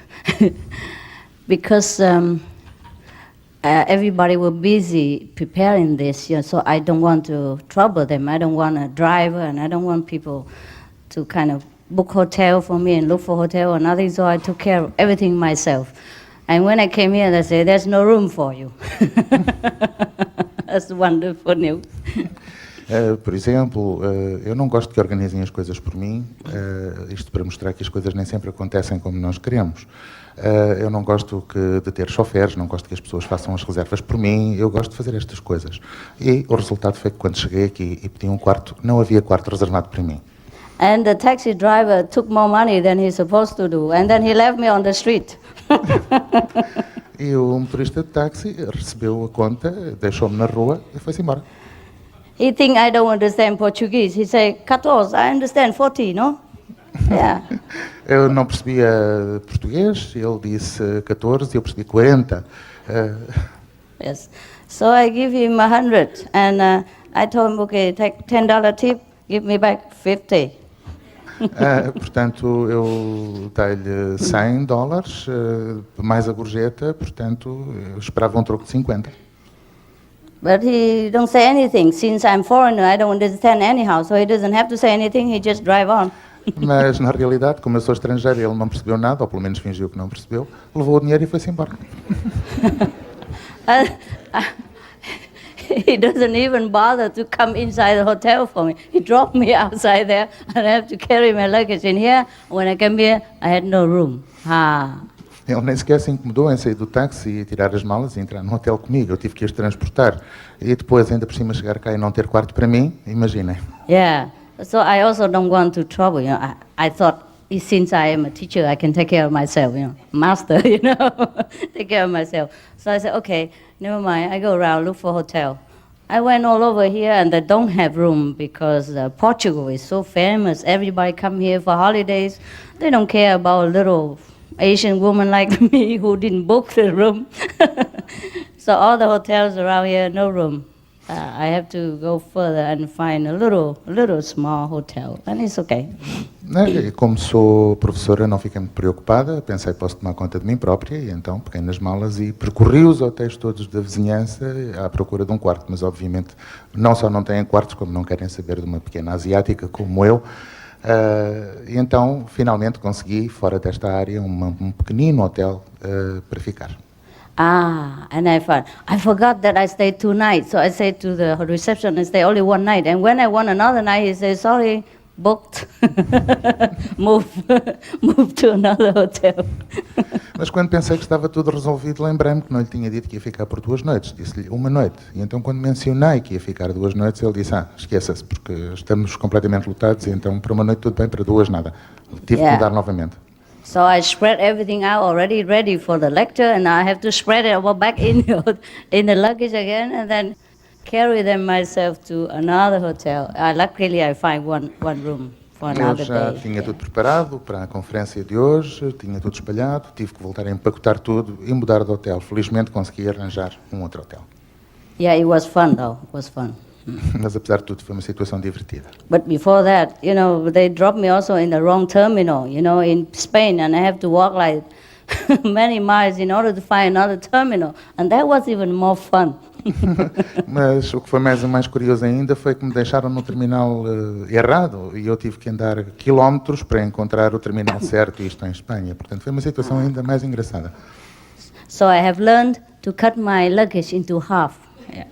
Because everybody was busy preparing this, so I don't want to trouble them. I don't want a driver, and I don't want people to kind of book hotel for me and look for hotel or nothing, so I took care of everything myself. And when I came here, they said, there's no room for you. That's wonderful news. Por exemplo, eu não gosto que organizem as coisas por mim, isto para mostrar que as coisas nem sempre acontecem como nós queremos. Eu não gosto de ter choferes, não gosto que as pessoas façam as reservas por mim, eu gosto de fazer estas coisas. E o resultado foi que quando cheguei aqui e pedi um quarto, não havia quarto reservado para mim. And the taxi driver took more money than he's supposed to do, and then he left me on the street. E o motorista de táxi recebeu a conta, deixou-me na rua e foi-se embora. He think I don't understand Portuguese. He say, 14, I understand 40, no? Yeah. Eu não percebia português, ele disse 14 e eu percebi 40. Yes. So I give him 100, and I told him, okay, take $10 tip, give me back 50. Portanto, eu dei-lhe $100, mais a gorjeta, portanto, eu esperava um troco de 50. But he don't say anything. Since I'm foreigner, I don't understand anyhow, so he doesn't have to say anything, he just drive on. Mas, na realidade, como eu sou estrangeiro, ele não percebeu nada, ou pelo menos fingiu que não percebeu, levou o dinheiro e foi-se embora. He doesn't even bother to come inside the hotel for me. He dropped me outside there, and I have to carry my luggage in here. When I came here, I had no room. Ele nem sequer se incomodou em sair do táxi e tirar as malas e entrar no hotel comigo. Eu tive que as transportar. E depois, ainda por cima, chegar cá e não ter quarto para mim, imaginem. Yeah. So I also don't want to trouble, you know. I thought, since I am a teacher, I can take care of myself, you know. Master, you know, take care of myself. So I said, okay, never mind. I go around, look for a hotel. I went all over here, and they don't have room because Portugal is so famous. Everybody come here for holidays. They don't care about a little Asian woman like me who didn't book the room. So all the hotels around here, no room. I have to go further and find a little small hotel, and it's okay. E como sou professora, não fiquei muito preocupada, pensei que posso tomar conta de mim própria, e então peguei nas malas e percorri os hotéis todos da vizinhança à procura de um quarto, mas obviamente não só não têm quartos, como não querem saber de uma pequena asiática como eu. E então, finalmente, consegui, fora desta área, um pequenino hotel para ficar. And I forgot that I stayed 2 nights. So I said to the reception, I stay only 1 night. And when I want another night, he says, sorry, booked. move to another hotel. Mas quando pensei que estava tudo resolvido, lembrei-me que não lhe tinha dito que ia ficar por 2 noites. Disse-lhe 1 noite. E então, quando mencionei que ia ficar 2 noites, ele disse, esqueça-se, porque estamos completamente lotados, e então para 1 noite tudo bem, para 2 nada. Tive que mudar novamente. So I spread everything out already ready for the lecture, and I have to spread it all back in the luggage again, and then carry them myself to another hotel. Luckily, I find one room for another day. Eu já tinha tudo preparado para a conferência de hoje, tinha tudo espalhado, tive que voltar a empacotar tudo e mudar de hotel. Felizmente consegui arranjar um outro hotel. Yeah, it was fun though. It was fun. Mas apesar de tudo foi uma situação divertida. But before that, you know, they dropped me also in the wrong terminal, you know, in Spain, and I have to walk like many miles in order to find another terminal, and that was even more fun. Mas o que foi mais curioso ainda foi que me deixaram no terminal errado e eu tive que andar quilómetros para encontrar o terminal certo, isto em Espanha. Portanto, foi uma situação ainda mais engraçada. So I have learned to cut my luggage into half. Yeah.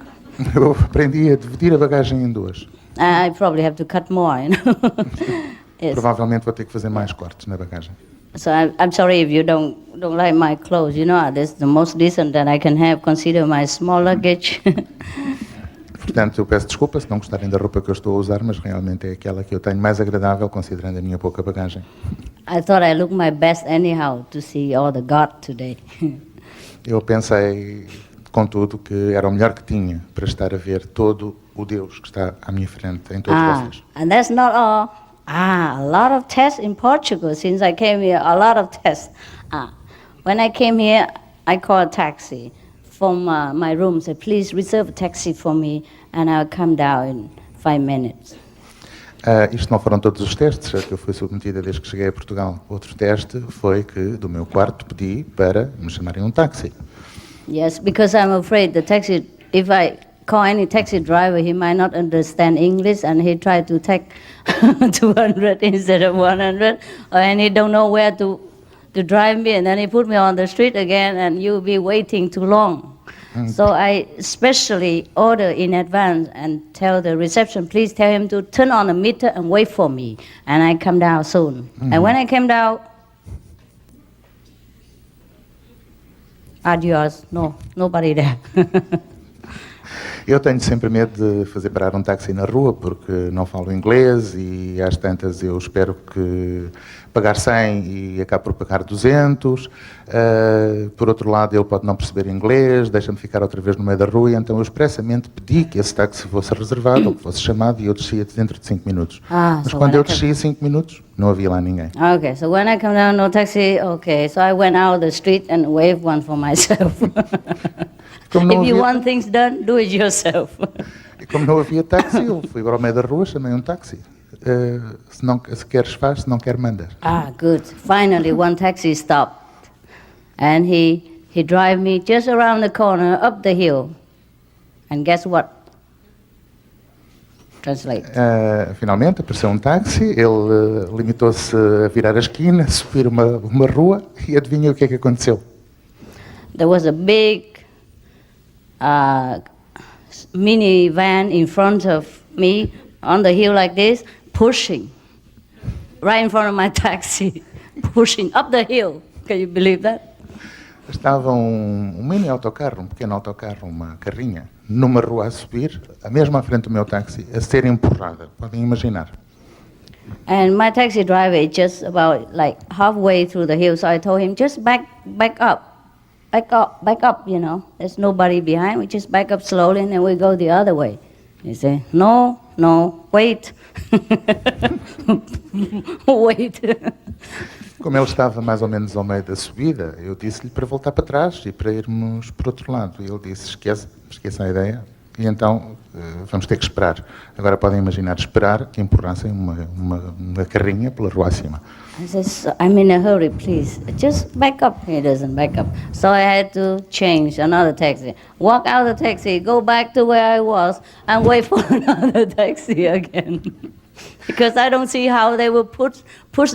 Eu aprendi a dividir a bagagem em 2. I probably have to cut more, you know. Yes. Provavelmente vou ter que fazer mais cortes na bagagem. So I'm sorry if you don't like my clothes. You know, this is the most decent that I can have. Consider my small luggage. Portanto, eu peço desculpa se não gostarem da roupa que eu estou a usar, mas realmente é aquela que eu tenho mais agradável, considerando a minha pouca bagagem. I thought I looked my best anyhow to see all the God today. Eu pensei, contudo, que era o melhor que tinha para estar a ver todo o Deus que está à minha frente, em todos vocês. And that's not all. A lot of tests in Portugal since I came here. A lot of tests. When I came here, I called a taxi from my room. Said, please reserve a taxi for me, and I'll come down in 5 minutes. Isto não foram todos os testes a que eu fui submetida desde que cheguei a Portugal. Outro teste foi que do meu quarto pedi para me chamarem um táxi. Yes, because I'm afraid the taxi, if I call any taxi driver, he might not understand English and he try to take 200 instead of 100, and he don't know where to drive me, and then he put me on the street again, and you'll be waiting too long. So I specially order in advance and tell the reception, please tell him to turn on the meter and wait for me, and I come down soon. And when I came down, adios, no, nobody there. Eu tenho sempre medo de fazer parar um táxi na rua porque não falo inglês e às tantas eu espero que pagar 100 e acabo por pagar 200. Por outro lado, ele pode não perceber inglês, deixa-me ficar outra vez no meio da rua, e então eu expressamente pedi que esse táxi fosse reservado ou que fosse chamado e eu descia dentro de 5 minutos. Mas so quando eu descia 5 minutos, não havia lá ninguém. Okay, so when I come down, no taxi, okay. So I went out the street and waved one for myself. Como não If you havia- want things done, do it yourself. E como não havia táxi, eu fui para o meio da rua, chamei um táxi. Se queres faz, se não quer manda. Good. Finally, one taxi stopped, and he drive me just around the corner, up the hill, and guess what? Translate. Finalmente apareceu um táxi, ele limitou-se a virar a esquina, subir uma rua, e adivinha o que é que aconteceu? There was a big minivan in front of me on the hill like this, pushing right in front of my taxi, pushing up the hill. Can you believe that? Estava um mini autocarro, um pequeno autocarro, uma carrinha, numa rua a subir, mesmo à frente do meu táxi, a ser empurrada. Podem imaginar. And my taxi driver is just about like halfway through the hill, so I told him, just back up, you know. There's nobody behind, we just back up slowly and then we go the other way. He said, no, wait. Wait. Como ele estava mais ou menos ao meio da subida, eu disse-lhe para voltar para trás e para irmos por outro lado. E ele disse, esqueça a ideia, e então vamos ter que esperar. Agora podem imaginar esperar que empurrassem uma carrinha pela rua acima. I said, I'm in a hurry, please. Just back up. He doesn't back up. So I had to change another taxi. Walk out of the taxi, go back to where I was, and wait for another taxi again. Because I don't see how they will push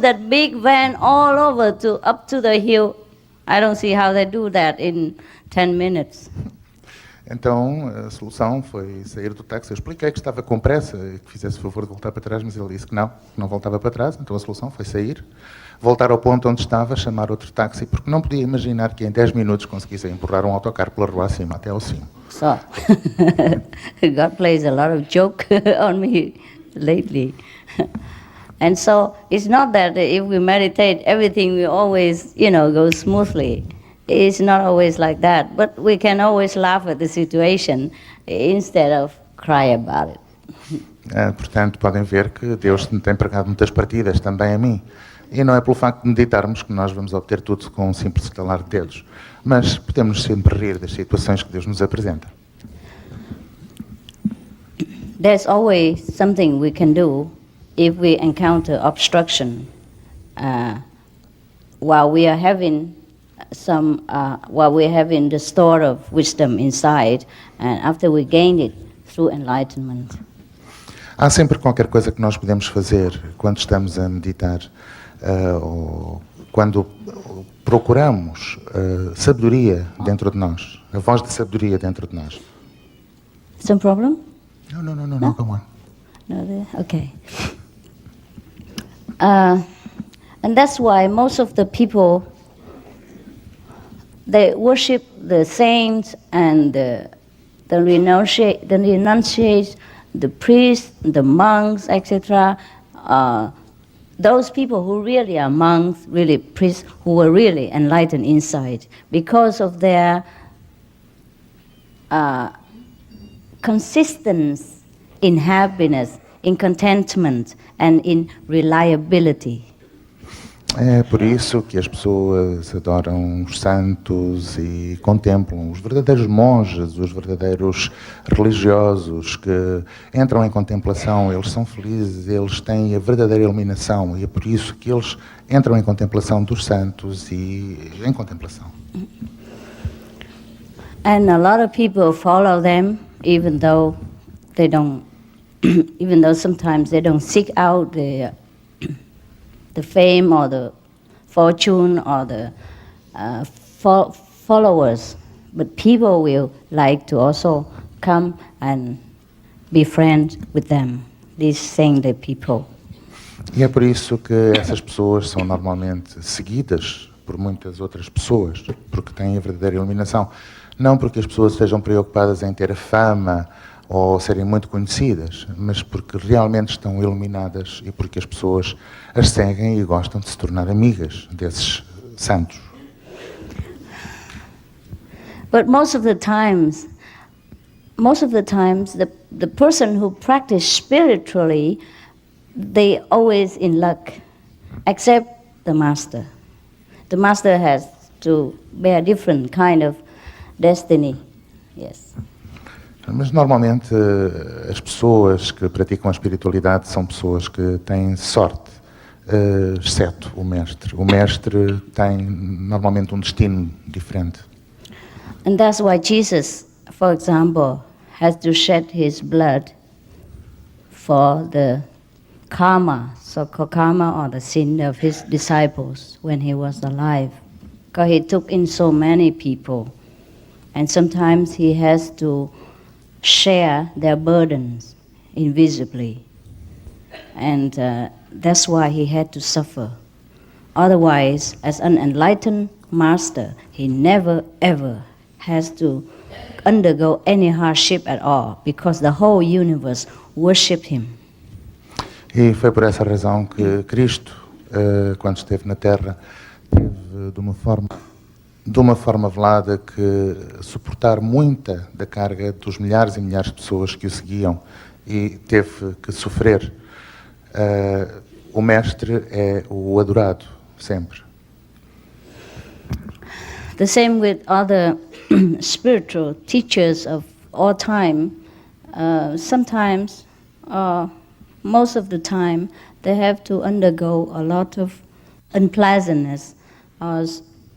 that big van all over up to the hill. I don't see how they do that in 10 minutes. Então a solução foi sair do táxi. Eu expliquei que estava com pressa e que fizesse o favor de voltar para trás, mas ele disse que não voltava para trás. Então a solução foi sair, voltar ao ponto onde estava, chamar outro táxi, porque não podia imaginar que em 10 minutos conseguissem empurrar um autocarro pela rua acima até ao cimo. So, God plays a lot of joke on me lately. And so it's not that if we meditate, everything will always, go smoothly. It's not always like that, but we can always laugh at the situation instead of cry about it. Portanto, podem ver que Deus me tem pregado muitas partidas também a mim. E não é pelo facto de meditarmos que nós vamos obter tudo com um simples estalar de dedos. Mas podemos sempre rir das situações que Deus nos apresenta. There's always something we can do if we encounter obstruction while we are having the store of wisdom inside, and after we gain it through enlightenment. Há sempre qualquer coisa que nós podemos fazer quando estamos a meditar, ou quando procuramos sabedoria dentro de nós, a voz de sabedoria dentro de nós. Some problem? No, come on. No, okay. And that's why most of the people, they worship the saints and the renunciates, the priests, the monks, etc. Those people who really are monks, really priests, who were really enlightened inside, because of their consistency in happiness, in contentment, and in reliability. É por isso que as pessoas adoram os santos e contemplam os verdadeiros monges, os verdadeiros religiosos que entram em contemplação, eles são felizes, eles têm a verdadeira iluminação e é por isso que eles entram em contemplação dos santos e em contemplação. And a lot of people follow them even though they don't, even though sometimes they don't seek out the fame or the fortune or the followers. but people will like to also come and be friends with them, these saintly people. E é por isso que essas pessoas são normalmente seguidas por muitas outras pessoas, porque têm a verdadeira iluminação. Não porque as pessoas estejam preocupadas em ter a fama ou serem muito conhecidas, mas porque realmente estão iluminadas e porque as pessoas as seguem e gostam de se tornar amigas desses santos. But most of the times, the person who practice spiritually, they always in luck, except the master. The master has to bear different kind of destiny. Yes. Mas normalmente as pessoas que praticam a espiritualidade são pessoas que têm sorte, exceto o mestre. O mestre tem normalmente um destino diferente. And that's why Jesus, for example, has to shed his blood for the karma, so-called karma or the sin of his disciples when he was alive. Because he took in so many people. And sometimes he has to share their burdens invisibly. And that's why he had to suffer. Otherwise, as an enlightened master, he never ever has to undergo any hardship at all, because the whole universe worshipped him. E foi por essa razão que Cristo, quando esteve na Terra, teve de uma forma velada que suportar muita da carga dos milhares e milhares de pessoas que o seguiam e teve que sofrer. O mestre é o adorado, sempre. The same with other spiritual teachers of all time. Sometimes, most of the time, they have to undergo a lot of unpleasantness,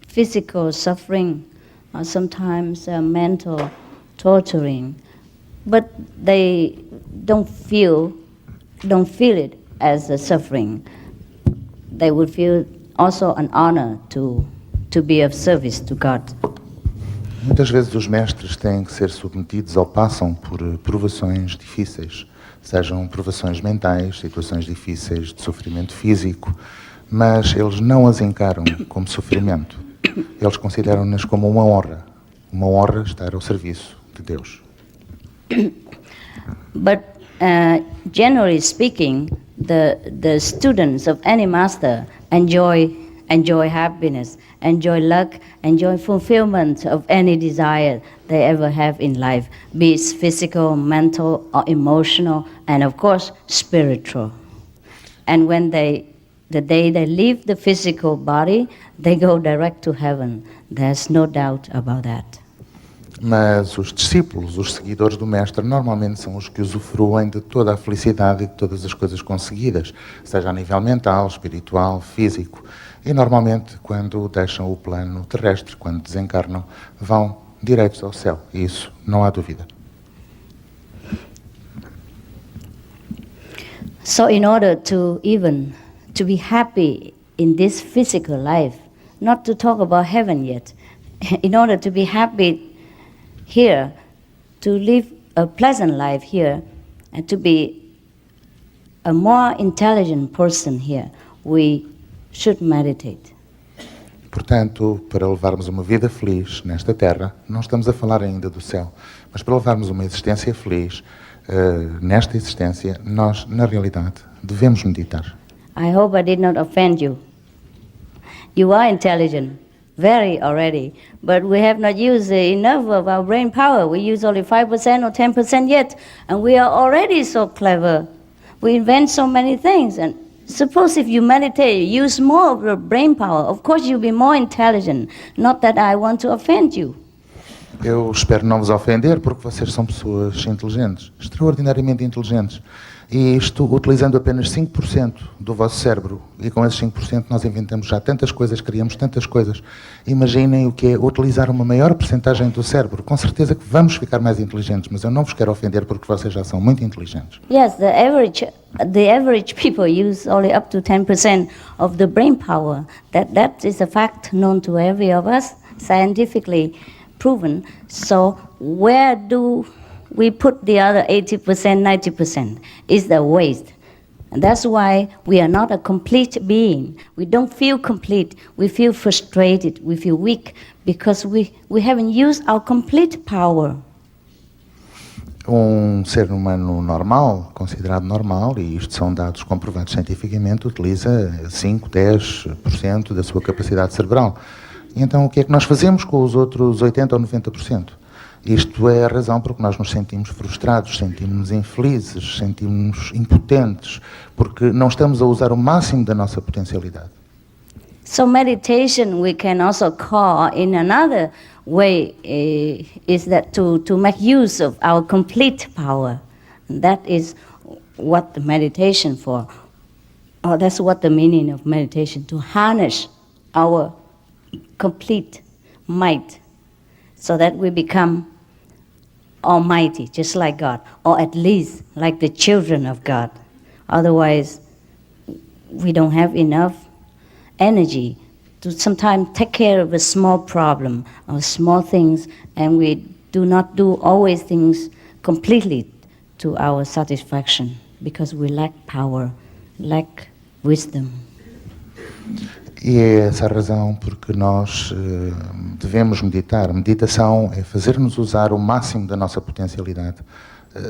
physical suffering, sometimes mental torturing, but they don't feel it as a suffering. They would feel also an honor to be of service to God. Muitas vezes os mestres têm que ser submetidos ou passam por provações difíceis, sejam provações mentais, situações difíceis de sofrimento físico, mas eles não as encaram como sofrimento. Eles consideram-nas como uma honra estar ao serviço de Deus. But generally speaking, the students of any master enjoy happiness, enjoy luck, enjoy fulfillment of any desire they ever have in life, be it physical, mental, or emotional, and of course, spiritual. And when the day they leave the physical body, they go direct to heaven. There's no doubt about that. Mas os discípulos, os seguidores do mestre, normalmente são os que usufruem de toda a felicidade e de todas as coisas conseguidas, seja a nível mental, espiritual, físico. E normalmente, quando deixam o plano terrestre, quando desencarnam, vão direitos ao céu. E isso não há dúvida. So in order to be happy in this physical life, not to talk about heaven yet, in order to be happy here, to live a pleasant life here, and to be a more intelligent person here, we should meditate. Portanto, para levarmos uma vida feliz nesta terra, não estamos a falar ainda do céu, mas para levarmos uma existência feliz nesta existência, nós, na realidade, devemos meditar. I hope I did not offend you. You are intelligent, very already, but we have not used enough of our brain power. We use only 5% or 10% yet, and we are already so clever. We invent so many things, and suppose if you meditate, use more of your brain power, of course you'll be more intelligent. Not that I want to offend you. Eu espero não vos ofender, porque vocês são pessoas inteligentes, extraordinariamente inteligentes. E isto utilizando apenas 5% do vosso cérebro. E com esses 5% nós inventamos já tantas coisas, criamos tantas coisas. Imaginem o que é utilizar uma maior percentagem do cérebro. Com certeza que vamos ficar mais inteligentes, mas eu não vos quero ofender porque vocês já são muito inteligentes. Yes, the average people use only up to 10% of the brain power. That is a fact known to every of us, scientifically proven. So where do we put the other 80%, 90%? Is the waste. And that's why we are not a complete being. We don't feel complete. We feel frustrated. We feel weak because we haven't used our complete power. Ser humano normal, considerado normal, e isto são dados comprovados cientificamente, utiliza 5, 10% da sua capacidade cerebral. E então o que é que nós fazemos com os outros 80% ou 90%? Isto é a razão por que nós nos sentimos frustrados, sentimos-nos infelizes, sentimos-nos impotentes, porque não estamos a usar o máximo da nossa potencialidade. So meditation we can also call in another way is that to make use of our complete power. And that is what the meditation for. Or that's what the meaning of meditation, to harness our complete might so that we become almighty, just like God, or at least like the children of God. Otherwise, we don't have enough energy to sometimes take care of a small problem or small things, and we do not do always things completely to our satisfaction because we lack power, lack wisdom. E é essa a razão porque nós devemos meditar. Meditação é fazer-nos usar o máximo da nossa potencialidade.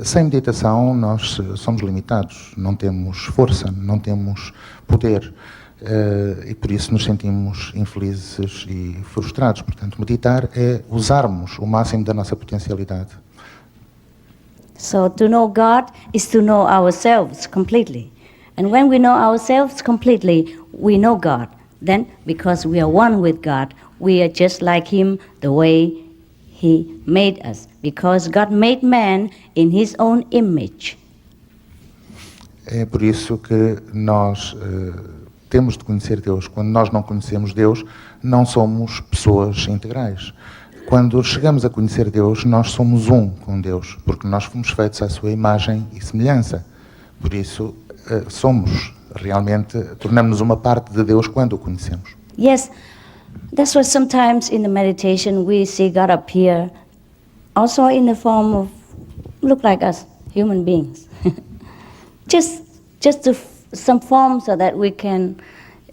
Sem meditação nós somos limitados, não temos força, não temos poder. E por isso nos sentimos infelizes e frustrados. Portanto, meditar é usarmos o máximo da nossa potencialidade. So to know God is to know ourselves completely. And when we know ourselves completely, we know God. Then, because we are one with God, we are just like Him the way He made us. Because God made man in His own image. É por isso que nós temos de conhecer Deus. Quando nós não conhecemos Deus, não somos pessoas integrais. Quando chegamos a conhecer Deus, nós somos um com Deus, porque nós fomos feitos à sua imagem e semelhança. Por isso, somos realmente, tornamos-nos uma parte de Deus quando o conhecemos. Yes, that's why sometimes in the meditation we see God appear also in the form of, look like us, human beings. just some form so that we can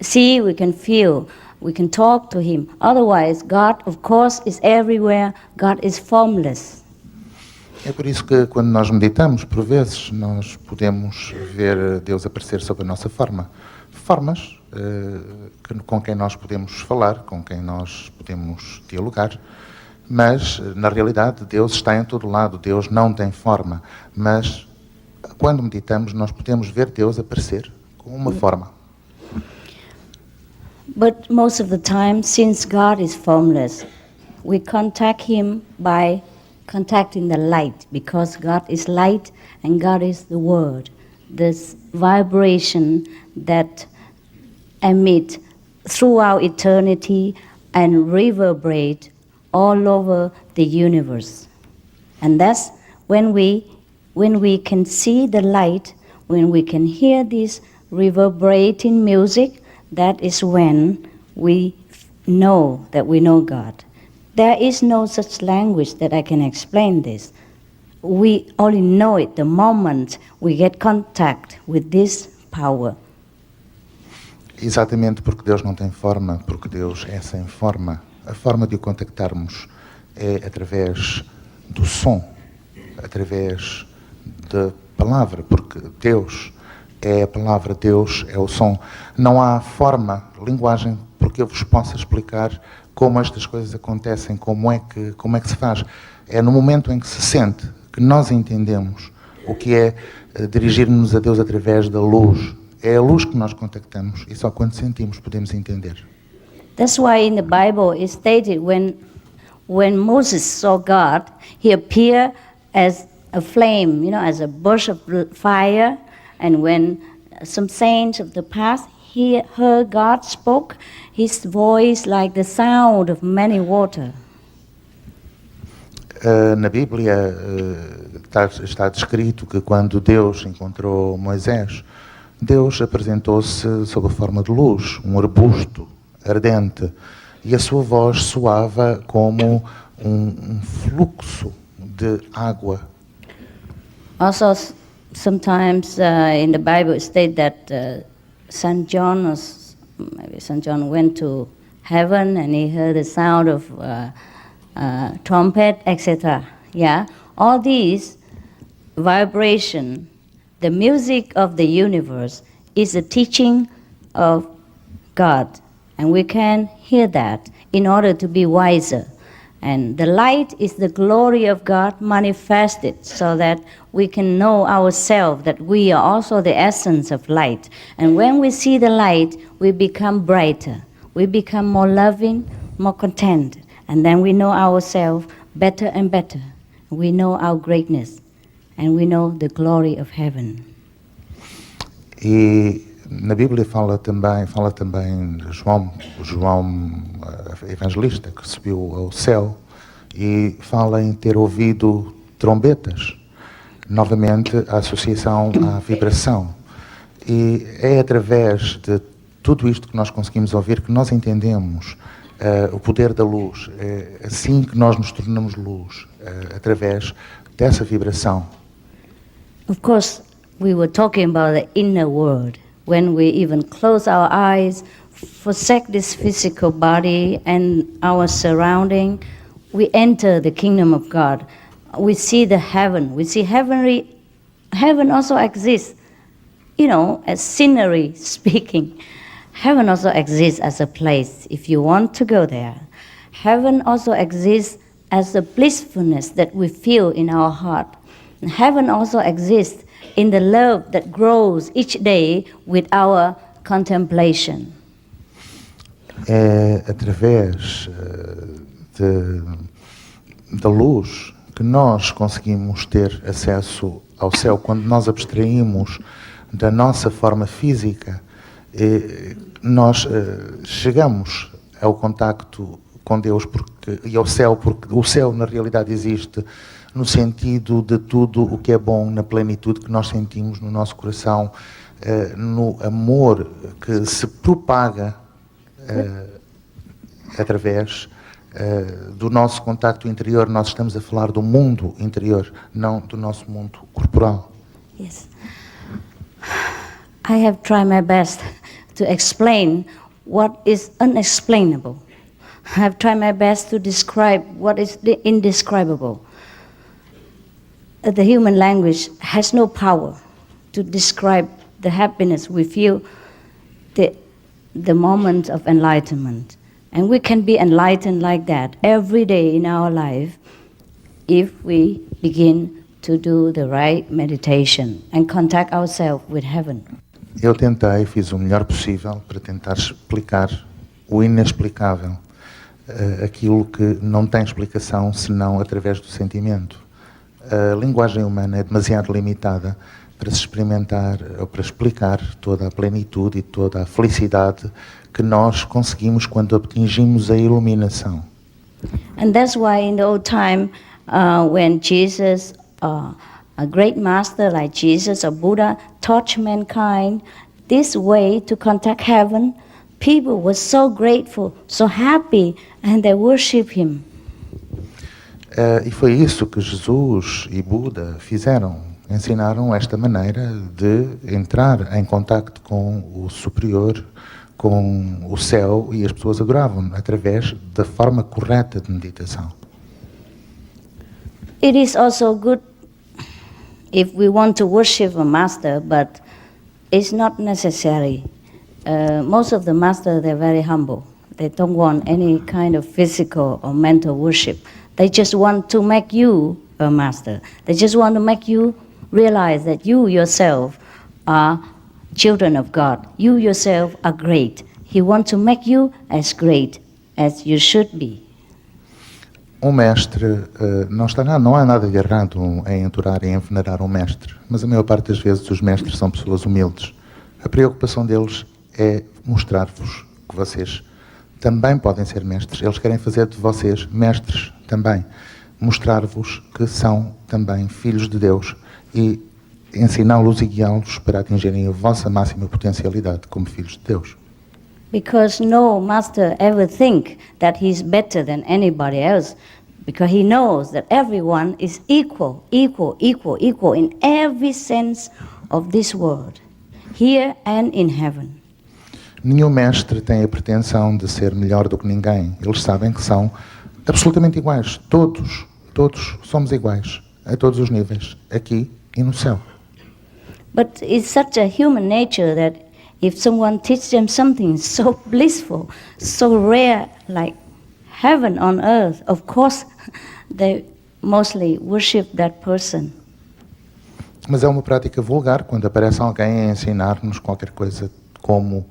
see, we can feel, we can talk to Him. Otherwise, God, of course, is everywhere. God is formless. É por isso que quando nós meditamos, por vezes, nós podemos ver Deus aparecer sob a nossa forma. Formas com quem nós podemos falar, com quem nós podemos dialogar, mas, na realidade, Deus está em todo lado. Deus não tem forma, mas quando meditamos, nós podemos ver Deus aparecer com uma forma. But most of the time, since God is formless, we contact Him by contacting the light, because God is light and God is the Word. This vibration that emit throughout eternity and reverberate all over the universe. And that's when we can see the light, when we can hear this reverberating music, that is when we know that we know God. There is no such language that I can explain this. We only know it the moment we get contact with this power. Exatamente porque Deus não tem forma, porque Deus é sem forma. A forma de o contactarmos é através do som, através da palavra, porque Deus é a palavra, Deus é o som. Não há forma, linguagem, porque eu vos possa explicar como estas coisas acontecem, como é que se faz. É no momento em que se sente que nós entendemos o que é dirigir-nos a Deus através da luz. É a luz que nós contactamos e só quando sentimos podemos entender. That's why in the Bible it's stated when Moses saw God, he appeared as a flame, as a burst of fire, and when some saints of the past he heard God spoke, his voice like the sound of many water. Na Bíblia está descrito que quando Deus encontrou Moisés, Deus apresentou-se sob a forma de luz, um arbusto ardente, e a sua voz soava como fluxo de água. Also, sometimes in the Bible it states that St. John, or maybe St. John went to heaven and he heard the sound of trumpet, etc. Yeah, all these vibration, the music of the universe is a teaching of God, and we can hear that in order to be wiser. And the light is the glory of God manifested so that we can know ourselves that we are also the essence of light. And when we see the light, we become brighter. We become more loving, more content. And then we know ourselves better and better. We know our greatness. And we know the glory of heaven. E na Bíblia fala também João evangelista, que subiu ao céu, e fala em ter ouvido trombetas. Novamente, a associação à vibração. E é através de tudo isto que nós conseguimos ouvir que nós entendemos o poder da luz. É assim que nós nos tornamos luz, através dessa vibração. Of course, we were talking about the inner world. When we even close our eyes, forsake this physical body and our surrounding, we enter the kingdom of God. We see the heaven. We see heaven also exists, as scenery speaking. Heaven also exists as a place if you want to go there. Heaven also exists as the blissfulness that we feel in our heart. And heaven also exists in the love that grows each day with our contemplation. É através da luz que nós conseguimos ter acesso ao céu. Quando nós abstraímos da nossa forma física, nós chegamos ao contacto com Deus e ao céu, porque o céu na realidade existe no sentido de tudo o que é bom, na plenitude que nós sentimos no nosso coração, no amor que se propaga através do nosso contacto interior. Nós estamos a falar do mundo interior, não do nosso mundo corporal. Yes. I have tried my best to explain what is unexplainable. I have tried my best to describe what is the indescribable. The human language has no power to describe the happiness we feel, the moment of enlightenment. And we can be enlightened like that every day in our life if we begin to do the right meditation and contact ourselves with heaven. Eu fiz o melhor possível para tentar explicar o inexplicável, aquilo que não tem explicação senão através do sentimento. A linguagem humana é demasiado limitada para se experimentar ou para explicar toda a plenitude e toda a felicidade que nós conseguimos quando atingimos a iluminação. And that's why in the old time, when Jesus, a great master like Jesus or Buddha, taught mankind this way to contact heaven, people were so grateful, so happy, and they worship him. E foi isso que Jesus e Buda fizeram. Ensinaram esta maneira de entrar em contacto com o superior, com o céu, e as pessoas adoravam através da forma correta de meditação. It is also good if we want to worship a master, but it's not necessary. Most of the masters, they're very humble. They don't want any kind of physical or mental worship. They just want to make you a master. They just want to make you realize that you yourself are children of God. You yourself are great. He wants to make you as great as you should be. Mestre, não há nada de errado em adorar e em venerar mestre, mas a maior parte das vezes os mestres são pessoas humildes. A preocupação deles é mostrar-vos que vocês também podem ser mestres. Eles querem fazer de vocês mestres também. Mostrar-vos que são também filhos de Deus e ensiná-los e guiá-los para atingirem a vossa máxima potencialidade como filhos de Deus. Because no master ever think that he's better than anybody else, because he knows that everyone is equal in every sense of this world, here and in heaven. Nenhum mestre tem a pretensão de ser melhor do que ninguém. Eles sabem que são absolutamente iguais. Todos somos iguais, a todos os níveis, aqui e no céu. But it's such a human nature that if someone teaches them something so blissful, so rare, like heaven on earth, of course they mostly worship that person. Mas é uma prática vulgar quando aparece alguém a ensinar-nos qualquer coisa como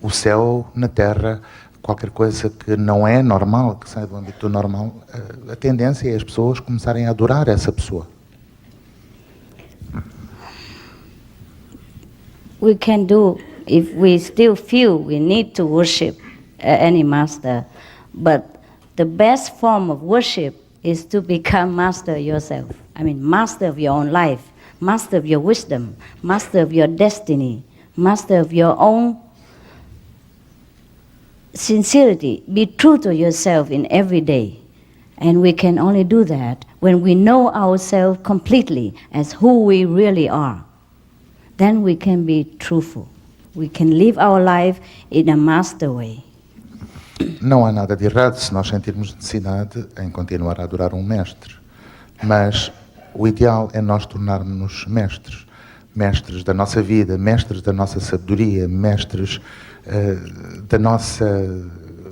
o céu na terra, qualquer coisa que não é normal, que sai do âmbito normal. A tendência é as pessoas começarem a adorar essa pessoa. We can do, if we still feel we need to worship any master, but the best form of worship is to become master yourself. I mean, master of your own life, master of your wisdom, master of your destiny, master of your own sincerity. Be true to yourself in every day. And we can only do that when we know ourselves completely as who we really are. Then we can be truthful. We can live our life in a master way. Não há nada de errado se nós sentirmos necessidade em continuar a adorar um mestre. Mas o ideal é nós tornarmos-nos mestres. Mestres da nossa vida, mestres da nossa sabedoria, mestres da nossa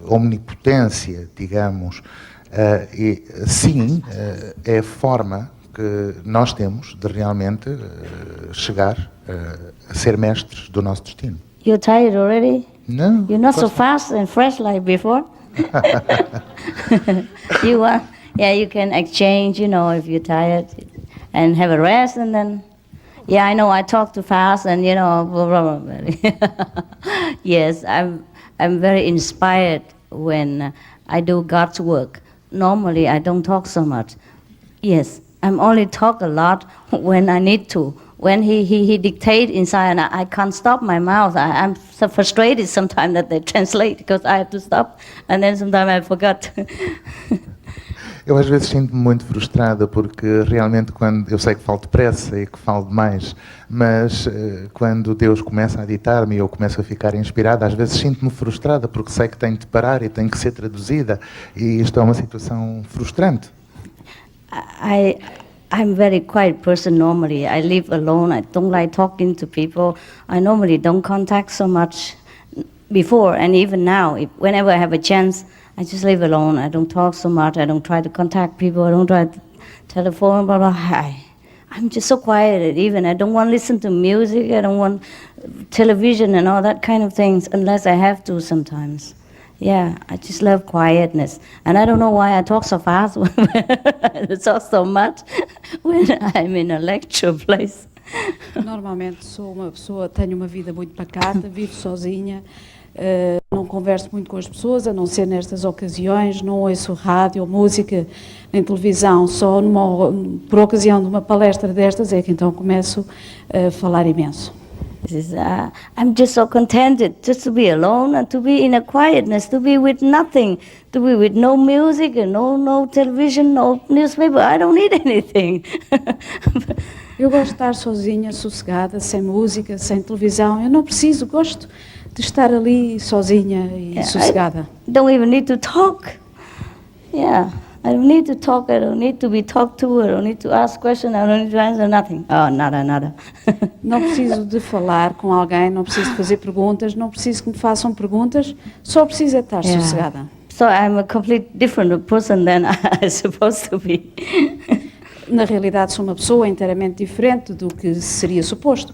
omnipotência, digamos. E sim, é a forma que nós temos de realmente chegar a ser mestres do nosso destino. You're tired already? No. You're not so fast and fresh like before? You can exchange, if you're tired, and have a rest, and then, I know I talk too fast, and blah, blah, blah. Yes, I'm very inspired when I do God's work. Normally, I don't talk so much. Yes, I'm only talk a lot when I need to. When he dictates inside and I can't stop my mouth, I'm so frustrated sometimes that they translate because I have to stop and then sometimes I forgot. Eu às vezes sinto-me muito frustrada porque realmente quando eu sei que falo depressa e que falo demais, mas quando Deus começa a ditar-me e eu começo a ficar inspirada, às vezes sinto-me frustrada porque sei que tenho de parar e tenho que ser traduzida e isto é uma situação frustrante. I'm very quiet person normally. I live alone. I don't like talking to people. I normally don't contact so much before and even now. Whenever I have a chance, I just live alone. I don't talk so much. I don't try to contact people. I don't try to telephone, blah, blah. I'm just so quiet. Even I don't want to listen to music. I don't want television and all that kind of things unless I have to sometimes. Yeah, I just love quietness. And I don't know why I talk so fast, I talk so much when I'm in a lecture place. Normalmente sou uma pessoa, tenho uma vida muito pacata, vivo sozinha, não converso muito com as pessoas, a não ser nestas ocasiões, não ouço rádio, música, nem televisão, só por ocasião de uma palestra destas é que então começo a falar imenso. I'm just so contented just to be alone and to be in a quietness, to be with nothing, to be with no music and no television, no newspaper. I don't need anything. Eu gosto de estar sozinha, sossegada, sem música, sem televisão. Eu não preciso, gosto de estar ali sozinha e sossegada. I don't even need to talk. Yeah. I don't need to talk, I don't need to be talked to, I don't need to ask questions, I don't need to answer nothing. Oh, nada. Não preciso de falar com alguém, não preciso de fazer perguntas, não preciso que me façam perguntas, só preciso de estar sossegada. So I'm a complete different person than I'm supposed to be. Na realidade sou uma pessoa inteiramente diferente do que seria suposto.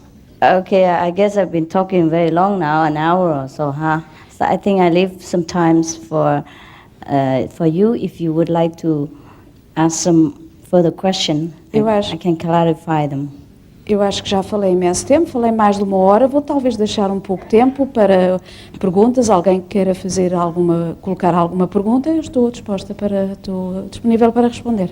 Okay, I guess I've been talking very long now, an hour or so, huh? So I think I leave some times for you, if you would like to ask some further question, I can clarify them. Eu acho que já falei imenso tempo, falei mais de uma hora, vou talvez deixar um pouco tempo para perguntas, alguém que queira colocar alguma pergunta, eu estou disponível para responder.